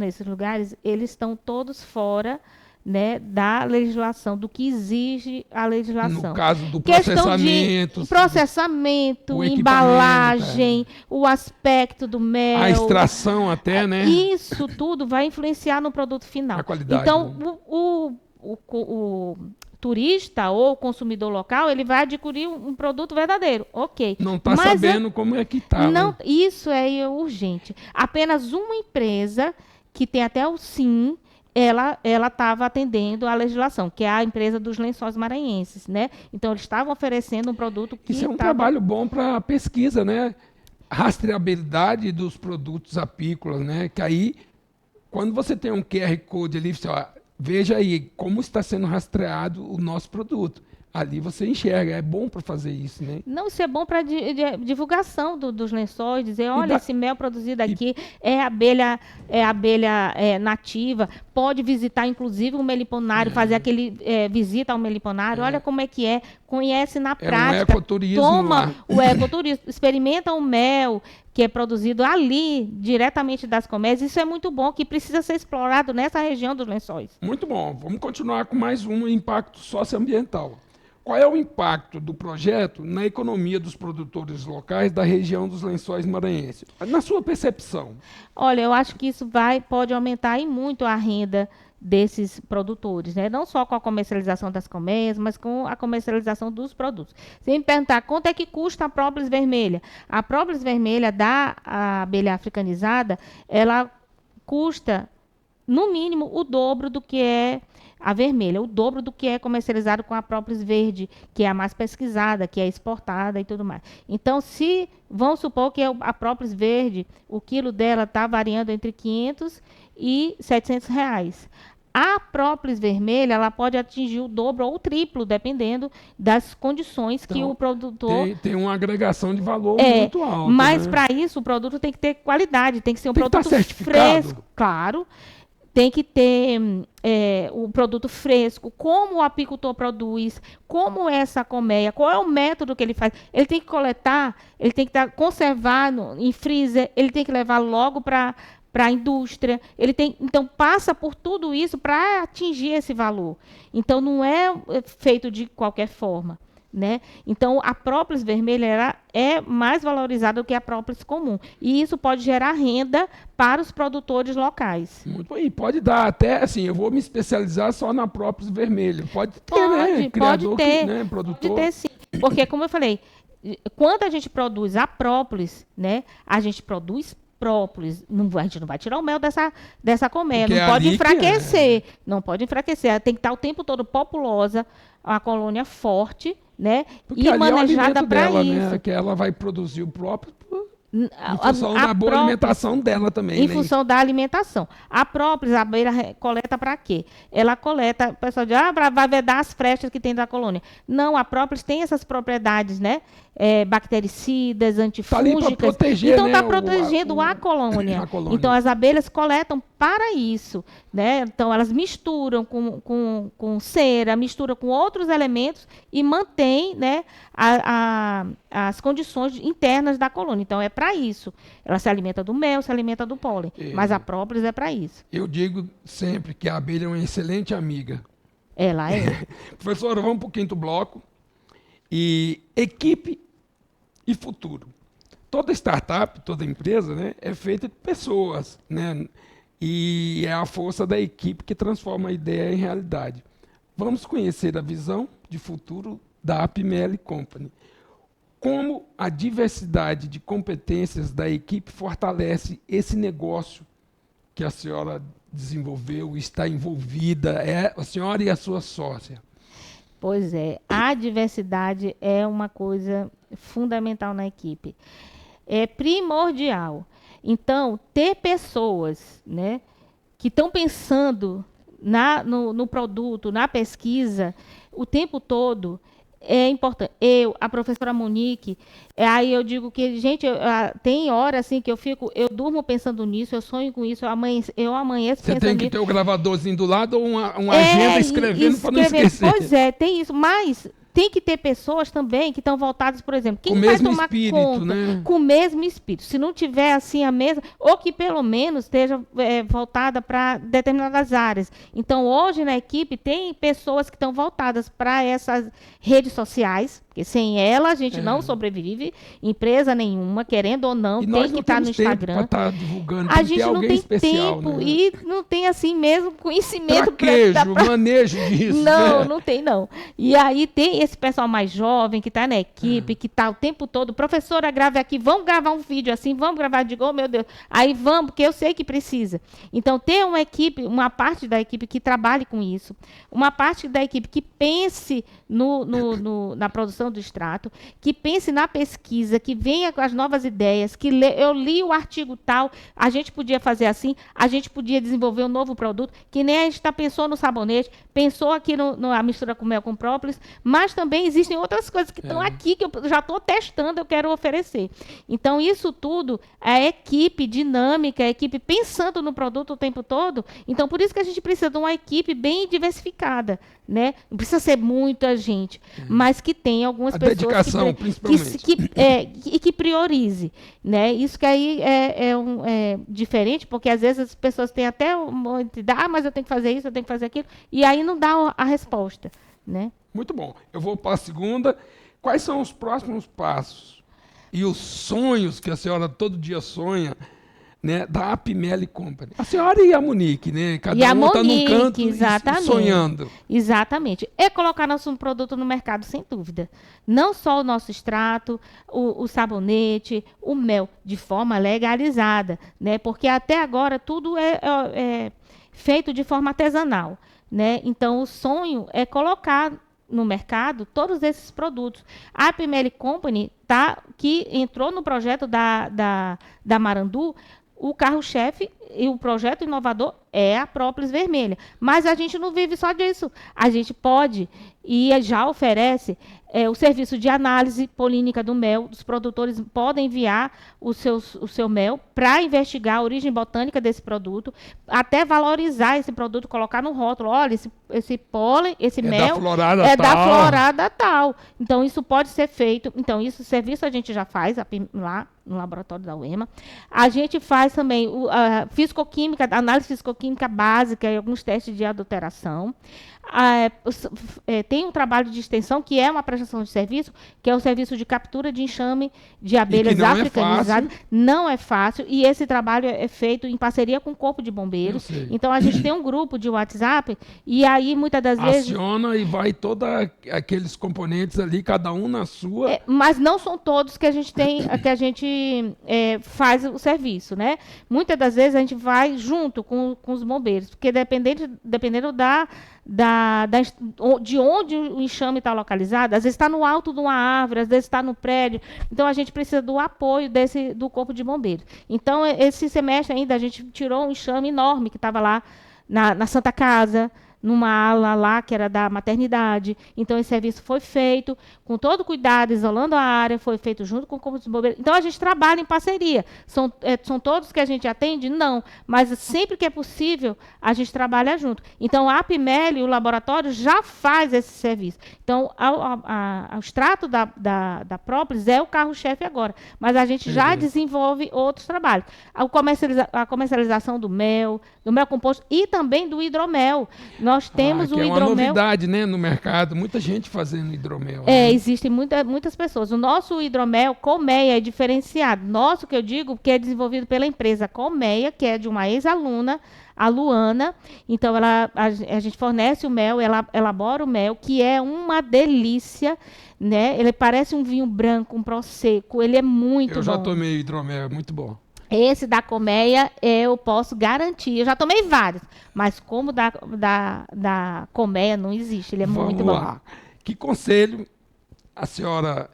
Speaker 2: eles estão todos fora, né, da legislação, do que exige a legislação.
Speaker 1: No caso do processamento.
Speaker 2: Processamento, embalagem, o aspecto do mel.
Speaker 1: A extração até, né?
Speaker 2: Isso tudo vai influenciar no produto final.
Speaker 1: A qualidade.
Speaker 2: Então, né, o turista ou o consumidor local, ele vai adquirir um produto verdadeiro, ok.
Speaker 1: Não está sabendo como é que está.
Speaker 2: Não, isso é urgente. Apenas uma empresa, que tem até o SIM, ela estava atendendo à legislação, que é a empresa dos lençóis maranhenses, né? Então, eles estavam oferecendo um produto que
Speaker 1: Isso é um trabalho bom para pesquisa, né? Rastreabilidade dos produtos apícolas, né? Que aí, quando você tem um QR Code ali, você, ó, veja aí como está sendo rastreado o nosso produto. Ali você enxerga, é bom para fazer isso, né?
Speaker 2: Não, isso é bom para divulgação dos lençóis, dizer, olha, esse mel produzido aqui é abelha nativa, pode visitar, inclusive, o meliponário, fazer aquele visita ao meliponário, olha como é que é, conhece na prática.
Speaker 1: Um ecoturismo.
Speaker 2: Toma o ecoturismo, experimenta o mel que é produzido ali, diretamente das colmeias. Isso é muito bom, que precisa ser explorado nessa região dos lençóis.
Speaker 1: Muito bom. Vamos continuar com mais um impacto socioambiental. Qual é o impacto do projeto na economia dos produtores locais da região dos Lençóis Maranhenses? Na sua percepção.
Speaker 2: Olha, eu acho que isso pode aumentar e muito a renda desses produtores, né? Não só com a comercialização das colmeias, mas com a comercialização dos produtos. Se me perguntar quanto é que custa a própolis vermelha, a própolis vermelha da abelha africanizada, ela custa, no mínimo, o dobro do que é a vermelha, o dobro do que é comercializado com a própolis verde, que é a mais pesquisada, que é exportada e tudo mais. Então, vamos supor que a própolis verde, o quilo dela está variando entre 500 e 700 reais. A própolis vermelha, ela pode atingir o dobro ou o triplo, dependendo das condições que o produtor...
Speaker 1: Tem uma agregação de valor muito alta.
Speaker 2: Mas,
Speaker 1: né?
Speaker 2: para isso, o produto tem que ter qualidade, tem que ser um
Speaker 1: tem
Speaker 2: produto fresco, claro. Tem que ter o produto fresco, como o apicultor produz, como é essa colmeia, qual é o método que ele faz. Ele tem que coletar, ele tem que conservar em freezer, ele tem que levar logo para a indústria. Então, passa por tudo isso para atingir esse valor. Então, não é feito de qualquer forma. Né? Então, a própolis vermelha é mais valorizada do que a própolis comum. E isso pode gerar renda para os produtores locais.
Speaker 1: Muito bom. E pode dar até, assim, eu vou me especializar só na própolis vermelha. Pode ter, né? Criador,
Speaker 2: pode ter,
Speaker 1: né? Produtor.
Speaker 2: Pode ter, sim. Porque, como eu falei, quando a gente produz a própolis, né? A gente produz própolis, a gente não vai tirar o mel dessa colmeia, não pode enfraquecer, não pode enfraquecer, ela tem que estar o tempo todo populosa, uma colônia forte, né?
Speaker 1: Porque
Speaker 2: e manejada para isso.
Speaker 1: Né? Que ela vai produzir o próprio em função da boa alimentação dela também.
Speaker 2: Em função da alimentação. A própolis, a abelha coleta para quê? Ela coleta, o pessoal diz, vai vedar as frestas que tem da colônia. Não, a própolis tem essas propriedades, né? Bactericidas, antifúngicas.
Speaker 1: Tá proteger,
Speaker 2: então,
Speaker 1: né?
Speaker 2: está protegendo a colônia. Então, as abelhas coletam para isso, né? Então, elas misturam com cera, misturam com outros elementos e mantém, né, as condições internas da colônia. Então, é para isso. Ela se alimenta do mel, se alimenta do pólen, mas a própolis é para isso.
Speaker 1: Eu digo sempre que a abelha é uma excelente amiga.
Speaker 2: Ela é.
Speaker 1: Professora, vamos para o 5º bloco. E equipe e futuro. Toda startup, toda empresa, né, é feita de pessoas, né? E é a força da equipe que transforma a ideia em realidade. Vamos conhecer a visão de futuro da APML Company. Como a diversidade de competências da equipe fortalece esse negócio que a senhora desenvolveu, está envolvida, é a senhora e a sua sócia.
Speaker 2: Pois é, a diversidade é uma coisa fundamental na equipe. É primordial. Então, ter pessoas, né, que estão pensando no produto, na pesquisa, o tempo todo, é importante. A professora Monique, aí eu digo que, gente, tem hora assim que eu durmo pensando nisso, eu sonho com isso, eu amanheço
Speaker 1: Você
Speaker 2: pensando
Speaker 1: tem que
Speaker 2: nisso.
Speaker 1: ter o gravadorzinho do lado ou uma agenda escrevendo para não esquecer.
Speaker 2: Pois é, tem isso, mas tem que ter pessoas também que estão voltadas, por exemplo, quem
Speaker 1: Com o
Speaker 2: vai
Speaker 1: mesmo
Speaker 2: tomar
Speaker 1: espírito,
Speaker 2: conta
Speaker 1: né?
Speaker 2: com o mesmo espírito. Se não tiver assim a mesma, ou que pelo menos esteja voltada para determinadas áreas. Então, hoje na equipe tem pessoas que estão voltadas para essas redes sociais, porque sem ela a gente não sobrevive, empresa nenhuma, querendo ou não,
Speaker 1: E
Speaker 2: tem
Speaker 1: nós
Speaker 2: que
Speaker 1: não
Speaker 2: estar no
Speaker 1: temos tempo
Speaker 2: Instagram.
Speaker 1: para estar divulgando,
Speaker 2: A
Speaker 1: tem que ter
Speaker 2: gente não
Speaker 1: alguém
Speaker 2: tem
Speaker 1: especial,
Speaker 2: tempo
Speaker 1: né?
Speaker 2: e não tem assim mesmo conhecimento
Speaker 1: Traquejo, manejo disso.
Speaker 2: não,
Speaker 1: né?
Speaker 2: não tem não. E aí tem esse pessoal mais jovem que está na equipe, que está o tempo todo, professora, grave aqui, vamos gravar um vídeo assim, vamos gravar, digo, oh meu Deus, aí vamos, porque eu sei que precisa. Então, ter uma equipe, uma parte da equipe que trabalhe com isso, uma parte da equipe que pense na produção do extrato, que pense na pesquisa, que venha com as novas ideias, que eu li o artigo tal, a gente podia fazer assim, a gente podia desenvolver um novo produto, que nem a gente pensou no sabonete, pensou aqui na mistura com mel com própolis, mas também existem outras coisas que estão aqui, que eu já estou testando, eu quero oferecer. Então, isso tudo, a equipe dinâmica, a equipe pensando no produto o tempo todo, então, por isso que a gente precisa de uma equipe bem diversificada, né? Não precisa ser muita gente, mas que tenha algumas
Speaker 1: A
Speaker 2: pessoas
Speaker 1: dedicação, principalmente.
Speaker 2: que priorize, né? Isso que aí é diferente, porque às vezes as pessoas têm até uma ideia, mas eu tenho que fazer isso, eu tenho que fazer aquilo, e aí não dá a resposta, né?
Speaker 1: Muito bom. Eu vou para a segunda. Quais são os próximos passos e os sonhos que a senhora todo dia sonha, né, da APML Company? A senhora e a Monique, né? Cada uma está num canto
Speaker 2: exatamente,
Speaker 1: sonhando.
Speaker 2: Exatamente. É colocar nosso produto no mercado, sem dúvida. Não só o nosso extrato, o sabonete, o mel, de forma legalizada, né? Porque até agora tudo é feito de forma artesanal, né? Então, o sonho é colocar no mercado todos esses produtos. A APML Company, que entrou no projeto da Marandu, o carro-chefe e o projeto inovador é a própolis vermelha. Mas a gente não vive só disso. A gente pode e já oferece o serviço de análise polínica do mel. Os produtores podem enviar o seu mel para investigar a origem botânica desse produto, até valorizar esse produto, colocar no rótulo. Olha, esse pólen, esse mel da florada tal. Então, isso pode ser feito. Então, esse serviço a gente já faz lá no laboratório da UEMA. A gente faz também a fisicoquímica, análise fisicoquímica básica e alguns testes de adulteração. Tem um trabalho de extensão que é uma prestação de serviço, que é o serviço de captura de enxame de abelhas africanizadas. Não é fácil, e esse trabalho é feito em parceria com o Corpo de Bombeiros. Então, a gente tem um grupo de WhatsApp, e aí, muitas das vezes...
Speaker 1: Aciona e vai todos aqueles componentes ali, cada um na sua...
Speaker 2: mas não são todos que a gente tem, que a gente faz o serviço, né? Muitas das vezes a gente vai junto com os bombeiros, porque dependendo de onde o enxame está localizado, às vezes está no alto de uma árvore, às vezes está no prédio. Então, a gente precisa do apoio do Corpo de Bombeiros. Então, esse semestre ainda, a gente tirou um enxame enorme que estava lá na Santa Casa, numa ala lá que era da maternidade. Então, esse serviço foi feito com todo cuidado, isolando a área, foi feito junto com o Corpo de Bombeiros. Então, a gente trabalha em parceria. São todos que a gente atende? Não. Mas sempre que é possível, a gente trabalha junto. Então, a APMEL, o laboratório, já faz esse serviço. Então, o extrato da própolis é o carro-chefe agora. Mas a gente já desenvolve outros trabalhos. A comercialização do mel composto e também do hidromel. Nós temos o
Speaker 1: que
Speaker 2: hidromel.
Speaker 1: É uma novidade, né, no mercado. Muita gente fazendo hidromel.
Speaker 2: Existem muitas pessoas. O nosso hidromel, Colmeia, é diferenciado. Nosso, que eu digo, que é desenvolvido pela empresa Colmeia, que é de uma ex-aluna, a Luana. Então, a gente fornece o mel, ela elabora o mel, que é uma delícia, né? Ele parece um vinho branco, um prosecco. Ele é muito bom.
Speaker 1: Eu já tomei hidromel, é muito bom.
Speaker 2: Esse da Colmeia, eu posso garantir. Eu já tomei vários, mas como da Colmeia não existe. Ele é muito bom.
Speaker 1: Vamos lá. Que conselho a senhora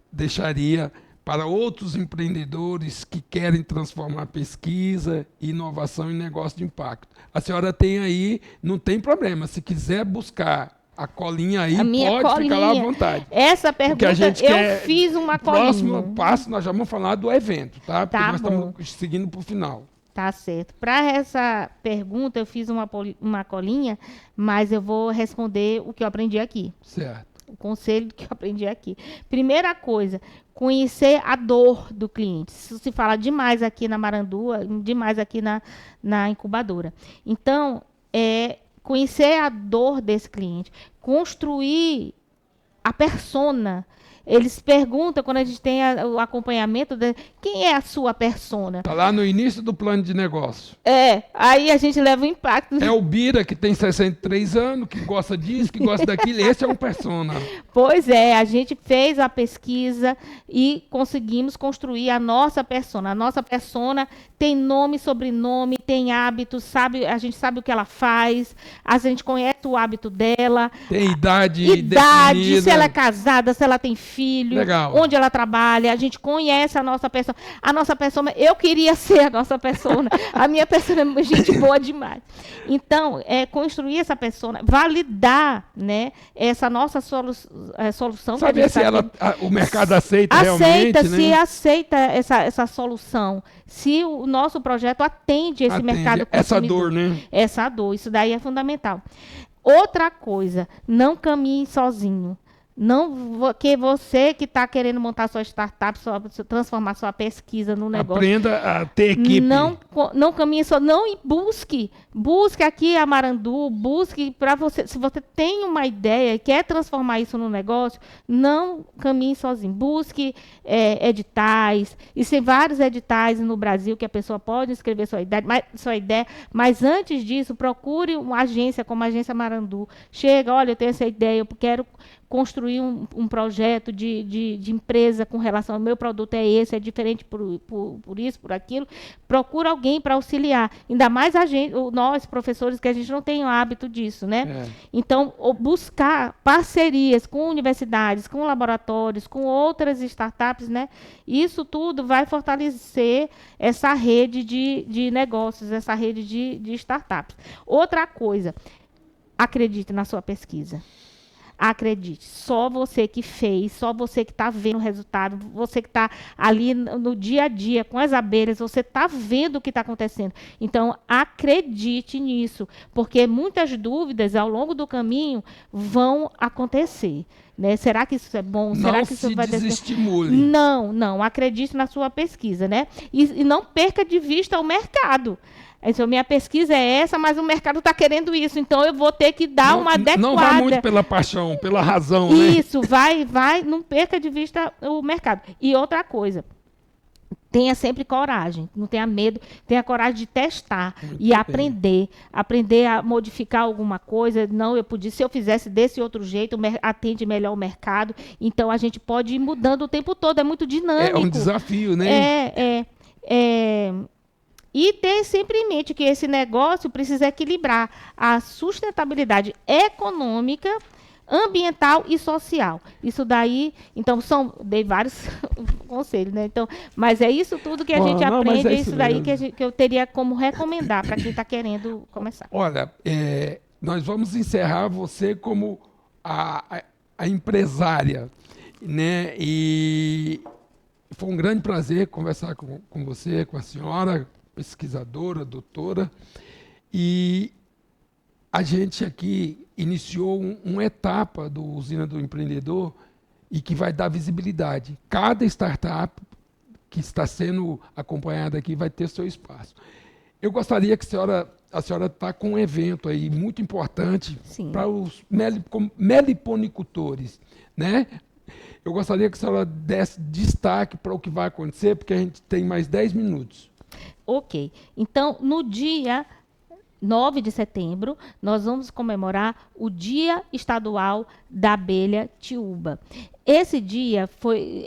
Speaker 1: deixaria para outros empreendedores que querem transformar pesquisa e inovação em negócio de impacto? A senhora tem aí, não tem problema. Se quiser buscar a colinha aí, pode ficar lá à vontade.
Speaker 2: Essa pergunta, eu fiz uma colinha.
Speaker 1: Próximo passo, nós já vamos falar do evento, tá? Porque nós
Speaker 2: bom.
Speaker 1: estamos seguindo para o final.
Speaker 2: Tá certo. Para essa pergunta, eu fiz uma colinha, mas eu vou responder o que eu aprendi aqui.
Speaker 1: Certo.
Speaker 2: O conselho que eu aprendi aqui. Primeira coisa, conhecer a dor do cliente. Isso se fala demais aqui na Marandua, demais aqui na incubadora. Então, conhecer a dor desse cliente, construir a persona. Eles perguntam, quando a gente tem o acompanhamento, quem é a sua persona?
Speaker 1: Está lá no início do plano de negócio.
Speaker 2: Aí a gente leva o impacto.
Speaker 1: É o Bira, que tem 63 anos, que gosta disso, que gosta daquilo. Esse é um persona.
Speaker 2: Pois é, a gente fez a pesquisa e conseguimos construir a nossa persona. A nossa persona tem nome, sobrenome, tem hábitos, a gente sabe o que ela faz, a gente conhece o hábito dela.
Speaker 1: Tem idade
Speaker 2: definida. Se ela é casada, se ela tem filho,
Speaker 1: legal.
Speaker 2: Onde ela trabalha, a gente conhece a nossa persona. A nossa persona, eu queria ser a nossa persona. A minha persona é gente boa demais. Então, construir essa persona, validar, né, essa nossa solução.
Speaker 1: Saber se o mercado aceita realmente.
Speaker 2: Se aceita essa solução. Se o nosso projeto atende esse mercado consumidor.
Speaker 1: Essa dor, né?
Speaker 2: Essa dor, isso daí é fundamental. Outra coisa, não caminhe sozinho. Não, que você que está querendo montar sua startup, transformar sua pesquisa no negócio.
Speaker 1: Aprenda a ter equipe.
Speaker 2: Não caminhe só, não busque aqui a Marandu, busque para você. Se você tem uma ideia e quer transformar isso no negócio, não caminhe sozinho. Busque editais. E tem vários editais no Brasil que a pessoa pode escrever sua ideia, mas antes disso, procure uma agência como a Agência Marandu. Chega, olha, eu tenho essa ideia, eu quero construir um projeto de empresa com relação ao meu produto é esse, é diferente por isso, por aquilo. Procura alguém para auxiliar. Ainda mais nós, professores, que a gente não tem o hábito disso, né? Então, buscar parcerias com universidades, com laboratórios, com outras startups, né? Isso tudo vai fortalecer essa rede de negócios, essa rede de startups. Outra coisa, acredite na sua pesquisa. Acredite, só você que fez, só você que está vendo o resultado, você que está ali no dia a dia com as abelhas, você está vendo o que está acontecendo. Então, acredite nisso, porque muitas dúvidas ao longo do caminho vão acontecer. Né? Será que isso é bom? Será que isso vai
Speaker 1: desestimule.
Speaker 2: Não, acredite na sua pesquisa, né? E não perca de vista o mercado. Então, minha pesquisa é essa, mas o mercado está querendo isso, então eu vou ter que dar uma adequada.
Speaker 1: Não vá muito pela paixão, pela razão,
Speaker 2: isso, né? vai, não perca de vista o mercado. E outra coisa, tenha sempre coragem, não tenha medo, tenha coragem de testar e aprender a modificar alguma coisa. Não, se eu fizesse desse outro jeito, atende melhor o mercado. Então, a gente pode ir mudando o tempo todo, é muito dinâmico.
Speaker 1: É um desafio, né?
Speaker 2: E ter sempre em mente que esse negócio precisa equilibrar a sustentabilidade econômica, ambiental e social. Isso daí, então, dei vários conselhos, né? Então, mas é isso tudo que a gente aprende, é isso daí que eu teria como recomendar para quem está querendo começar.
Speaker 1: Olha, nós vamos encerrar você como a empresária, né? E foi um grande prazer conversar com você, com a senhora, pesquisadora, doutora. E a gente aqui iniciou uma etapa do Usina do Empreendedor e que vai dar visibilidade. Cada startup que está sendo acompanhada aqui vai ter seu espaço. Eu gostaria que a senhora está com um evento aí muito importante para os meliponicultores, né? Eu gostaria que a senhora desse destaque para o que vai acontecer, porque a gente tem mais 10 minutos.
Speaker 2: Ok. Então, no dia 9 de setembro, nós vamos comemorar o Dia Estadual da Abelha Tiúba. Esse dia foi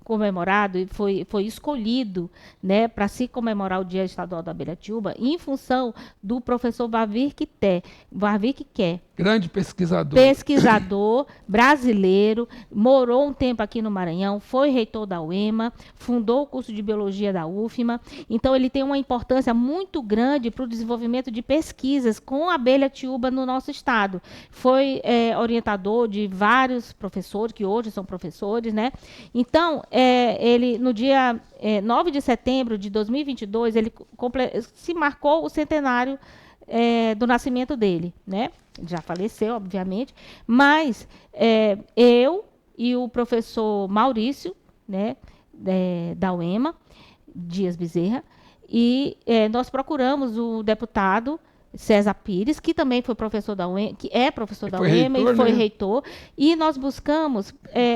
Speaker 2: comemorado e foi escolhido, né, para se comemorar o Dia Estadual da Abelha Tiúba em função do professor Warwick Keh.
Speaker 1: Grande pesquisador.
Speaker 2: Pesquisador brasileiro, morou um tempo aqui no Maranhão, foi reitor da UEMA, fundou o curso de Biologia da UFMA. Então, ele tem uma importância muito grande para o desenvolvimento de pesquisas com a abelha tiúba no nosso estado. Foi orientador de vários professores, que hoje são professores, né? Então, ele, no dia 9 de setembro de 2022, ele se marcou o centenário do nascimento dele, né? Já faleceu, obviamente, mas eu e o professor Maurício, né, da UEMA, Dias Bezerra, e nós procuramos o deputado César Pires, que também foi professor da UEMA, que é professor da UEMA e foi reitor, e nós buscamos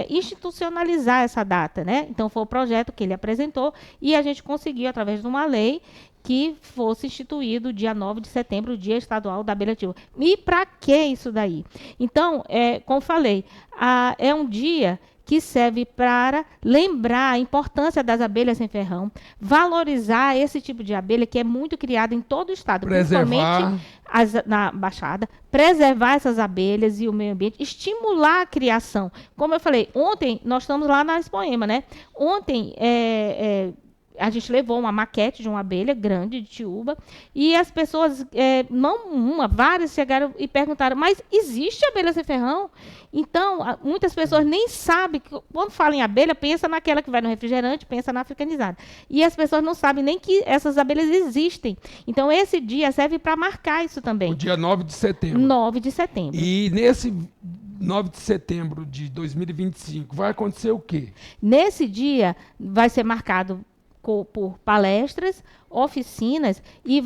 Speaker 2: institucionalizar essa data, né? Então foi o projeto que ele apresentou e a gente conseguiu, através de uma lei, que fosse instituído dia 9 de setembro, o Dia Estadual da Abelha Tiúba. E para que isso daí? Então, como falei, é um dia que serve para lembrar a importância das abelhas sem ferrão, valorizar esse tipo de abelha que é muito criada em todo o estado, principalmente na Baixada, preservar essas abelhas e o meio ambiente, estimular a criação. Como eu falei, ontem nós estamos lá na Expoema, né? Ontem a gente levou uma maquete de uma abelha grande de tiúba e as pessoas, várias chegaram e perguntaram, mas existe abelha sem ferrão? Então, muitas pessoas nem sabem, quando falam em abelha, pensa naquela que vai no refrigerante, pensa na africanizada. E as pessoas não sabem nem que essas abelhas existem. Então, esse dia serve para marcar isso também.
Speaker 1: O dia 9 de setembro.
Speaker 2: 9 de setembro.
Speaker 1: E nesse 9 de setembro de 2025, vai acontecer o quê?
Speaker 2: Nesse dia, vai ser marcado por palestras, oficinas e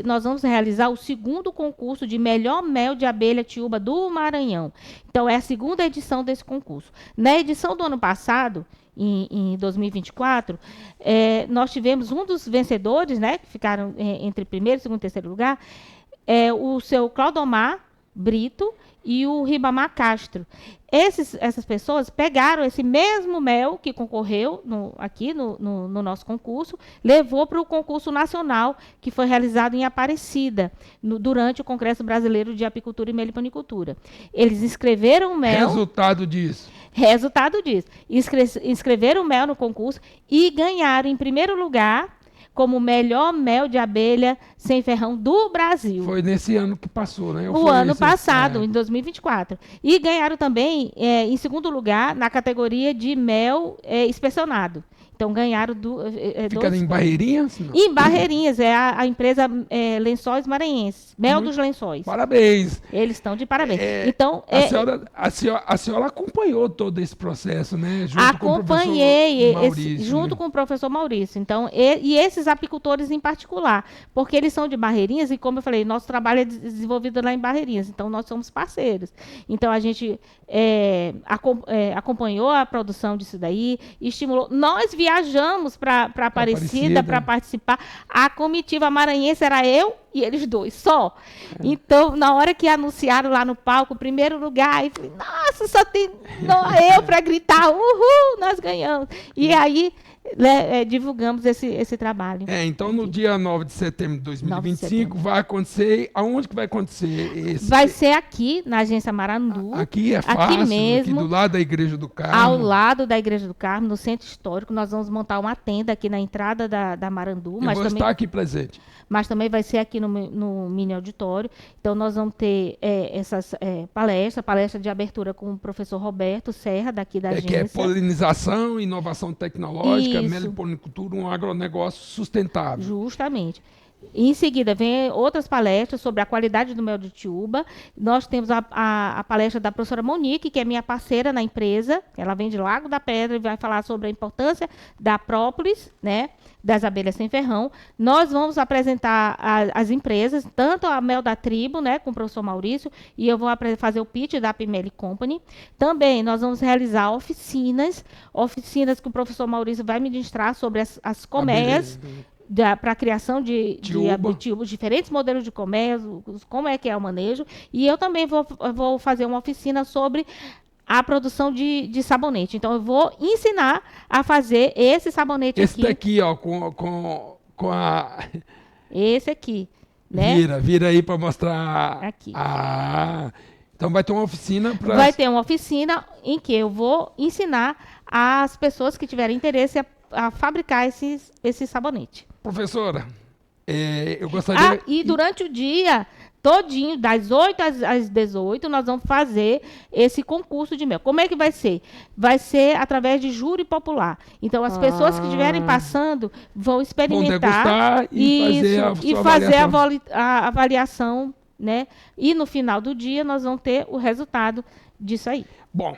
Speaker 2: nós vamos realizar o segundo concurso de melhor mel de abelha tiúba do Maranhão. Então, é a segunda edição desse concurso. Na edição do ano passado, em 2024, nós tivemos um dos vencedores, né, que ficaram entre primeiro, segundo e terceiro lugar, o seu Claudomar Brito e o Ribamar Castro. Essas pessoas pegaram esse mesmo mel que concorreu aqui no nosso concurso, levou para o concurso nacional que foi realizado em Aparecida, durante o Congresso Brasileiro de Apicultura e Meliponicultura. Eles inscreveram o mel...
Speaker 1: Resultado disso.
Speaker 2: Inscreveram o mel no concurso e ganharam, em primeiro lugar, como o melhor mel de abelha sem ferrão do Brasil.
Speaker 1: Foi nesse ano que passou, né?
Speaker 2: O ano passado, em 2024. E ganharam também, em segundo lugar, na categoria de mel inspecionado. Então, ganharam
Speaker 1: Fica em Barreirinhas? Não.
Speaker 2: Em Barreirinhas, é a empresa Lençóis Maranhenses, Mel dos Lençóis.
Speaker 1: Parabéns.
Speaker 2: Eles estão de parabéns. Então,
Speaker 1: a senhora acompanhou todo esse processo, né?
Speaker 2: Acompanhei,
Speaker 1: junto
Speaker 2: com o professor Maurício. Então, e esses apicultores em particular, porque eles são de Barreirinhas e, como eu falei, nosso trabalho é desenvolvido lá em Barreirinhas, então nós somos parceiros. Então, a gente acompanhou a produção disso daí, estimulou. Nós viajamos para Aparecida para participar. A comitiva maranhense era eu e eles dois, só. Então, na hora que anunciaram lá no palco, primeiro lugar, eu falei, nossa, só tem eu para gritar, uhul, nós ganhamos. E aí, divulgamos esse trabalho.
Speaker 1: Então, no dia 9 de setembro de 2025, vai acontecer. Aonde que vai acontecer esse?
Speaker 2: Vai ser aqui, na agência Marandu.
Speaker 1: Aqui é fácil,
Speaker 2: aqui mesmo,
Speaker 1: aqui do lado da Igreja do Carmo.
Speaker 2: Ao lado da Igreja do Carmo, no Centro Histórico. Nós vamos montar uma tenda aqui na entrada da Marandu.
Speaker 1: Eu vou estar aqui presente.
Speaker 2: Mas também vai ser aqui no mini auditório. Então, nós vamos ter essas palestra de abertura com o professor Roberto Serra, daqui da agência.
Speaker 1: Que é polinização, inovação tecnológica, meliponicultura, um agronegócio sustentável.
Speaker 2: Justamente. Em seguida, vem outras palestras sobre a qualidade do mel de tiúba. Nós temos a palestra da professora Monique, que é minha parceira na empresa. Ela vem de Lago da Pedra e vai falar sobre a importância da própolis, né, das abelhas sem ferrão. Nós vamos apresentar as empresas, tanto a Mel da Tribo, né, com o professor Maurício, e eu vou fazer o pitch da Apimeli Company. Também nós vamos realizar oficinas que o professor Maurício vai ministrar sobre as colmeias, para a criação de tiúbas, diferentes modelos de colmeias, como é que é o manejo. E eu também vou fazer uma oficina sobre a produção de sabonete. Então, eu vou ensinar a fazer esse sabonete
Speaker 1: esse daqui, ó, com a...
Speaker 2: Esse aqui, né?
Speaker 1: Vira aí para mostrar.
Speaker 2: Aqui.
Speaker 1: Então, vai ter uma oficina para...
Speaker 2: Vai ter uma oficina em que eu vou ensinar as pessoas que tiverem interesse a fabricar esse sabonete.
Speaker 1: Professora, eu gostaria...
Speaker 2: E durante o dia todinho, das 8 às 18, nós vamos fazer esse concurso de mel. Como é que vai ser? Vai ser através de júri popular. Então, as pessoas que estiverem passando vão experimentar
Speaker 1: e
Speaker 2: fazer a avaliação, né? E no final do dia, nós vamos ter o resultado disso aí.
Speaker 1: Bom,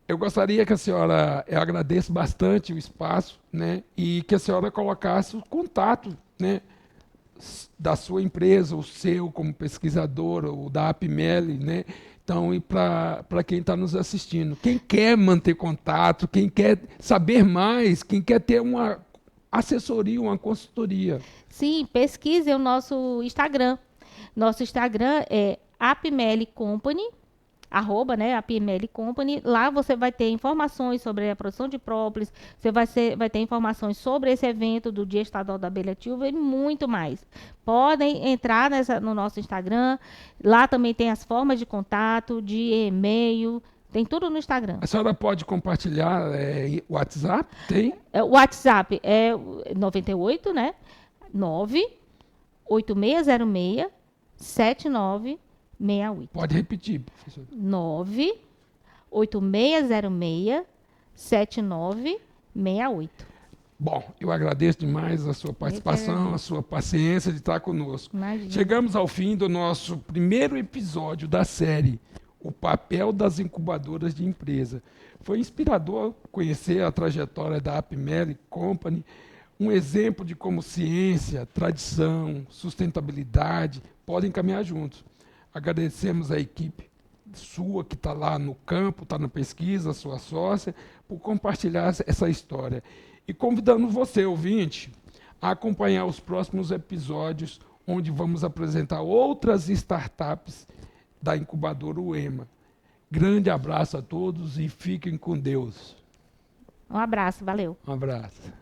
Speaker 1: eu gostaria que a senhora, eu agradeço bastante o espaço, né, e que a senhora colocasse o contato, né, da sua empresa, o seu como pesquisadora, o da Apimeli, né? Então, e para quem está nos assistindo, quem quer manter contato, quem quer saber mais, quem quer ter uma assessoria, uma consultoria.
Speaker 2: Sim, pesquise o nosso Instagram. Nosso Instagram é Apimeli Company. @ Apimeli Company. Lá você vai ter informações sobre a produção de própolis, você vai ter informações sobre esse evento do Dia Estadual da Abelha Tiúva e muito mais. Podem entrar no nosso Instagram, lá também tem as formas de contato, de e-mail, tem tudo no Instagram.
Speaker 1: A senhora pode compartilhar o WhatsApp? Tem?
Speaker 2: O WhatsApp é 98, né? 98606 7968.
Speaker 1: Pode repetir, professor.
Speaker 2: 98606 7968.
Speaker 1: Bom, eu agradeço demais a sua participação, a sua paciência de estar conosco.
Speaker 2: Imagina.
Speaker 1: Chegamos ao fim do nosso primeiro episódio da série, O Papel das Incubadoras de Empresa. Foi inspirador conhecer a trajetória da Apimeli Company, um exemplo de como ciência, tradição, sustentabilidade podem caminhar juntos. Agradecemos a equipe sua que está lá no campo, está na pesquisa, sua sócia, por compartilhar essa história. E convidando você, ouvinte, a acompanhar os próximos episódios, onde vamos apresentar outras startups da incubadora UEMA. Grande abraço a todos e fiquem com Deus.
Speaker 2: Um abraço, valeu.
Speaker 1: Um abraço.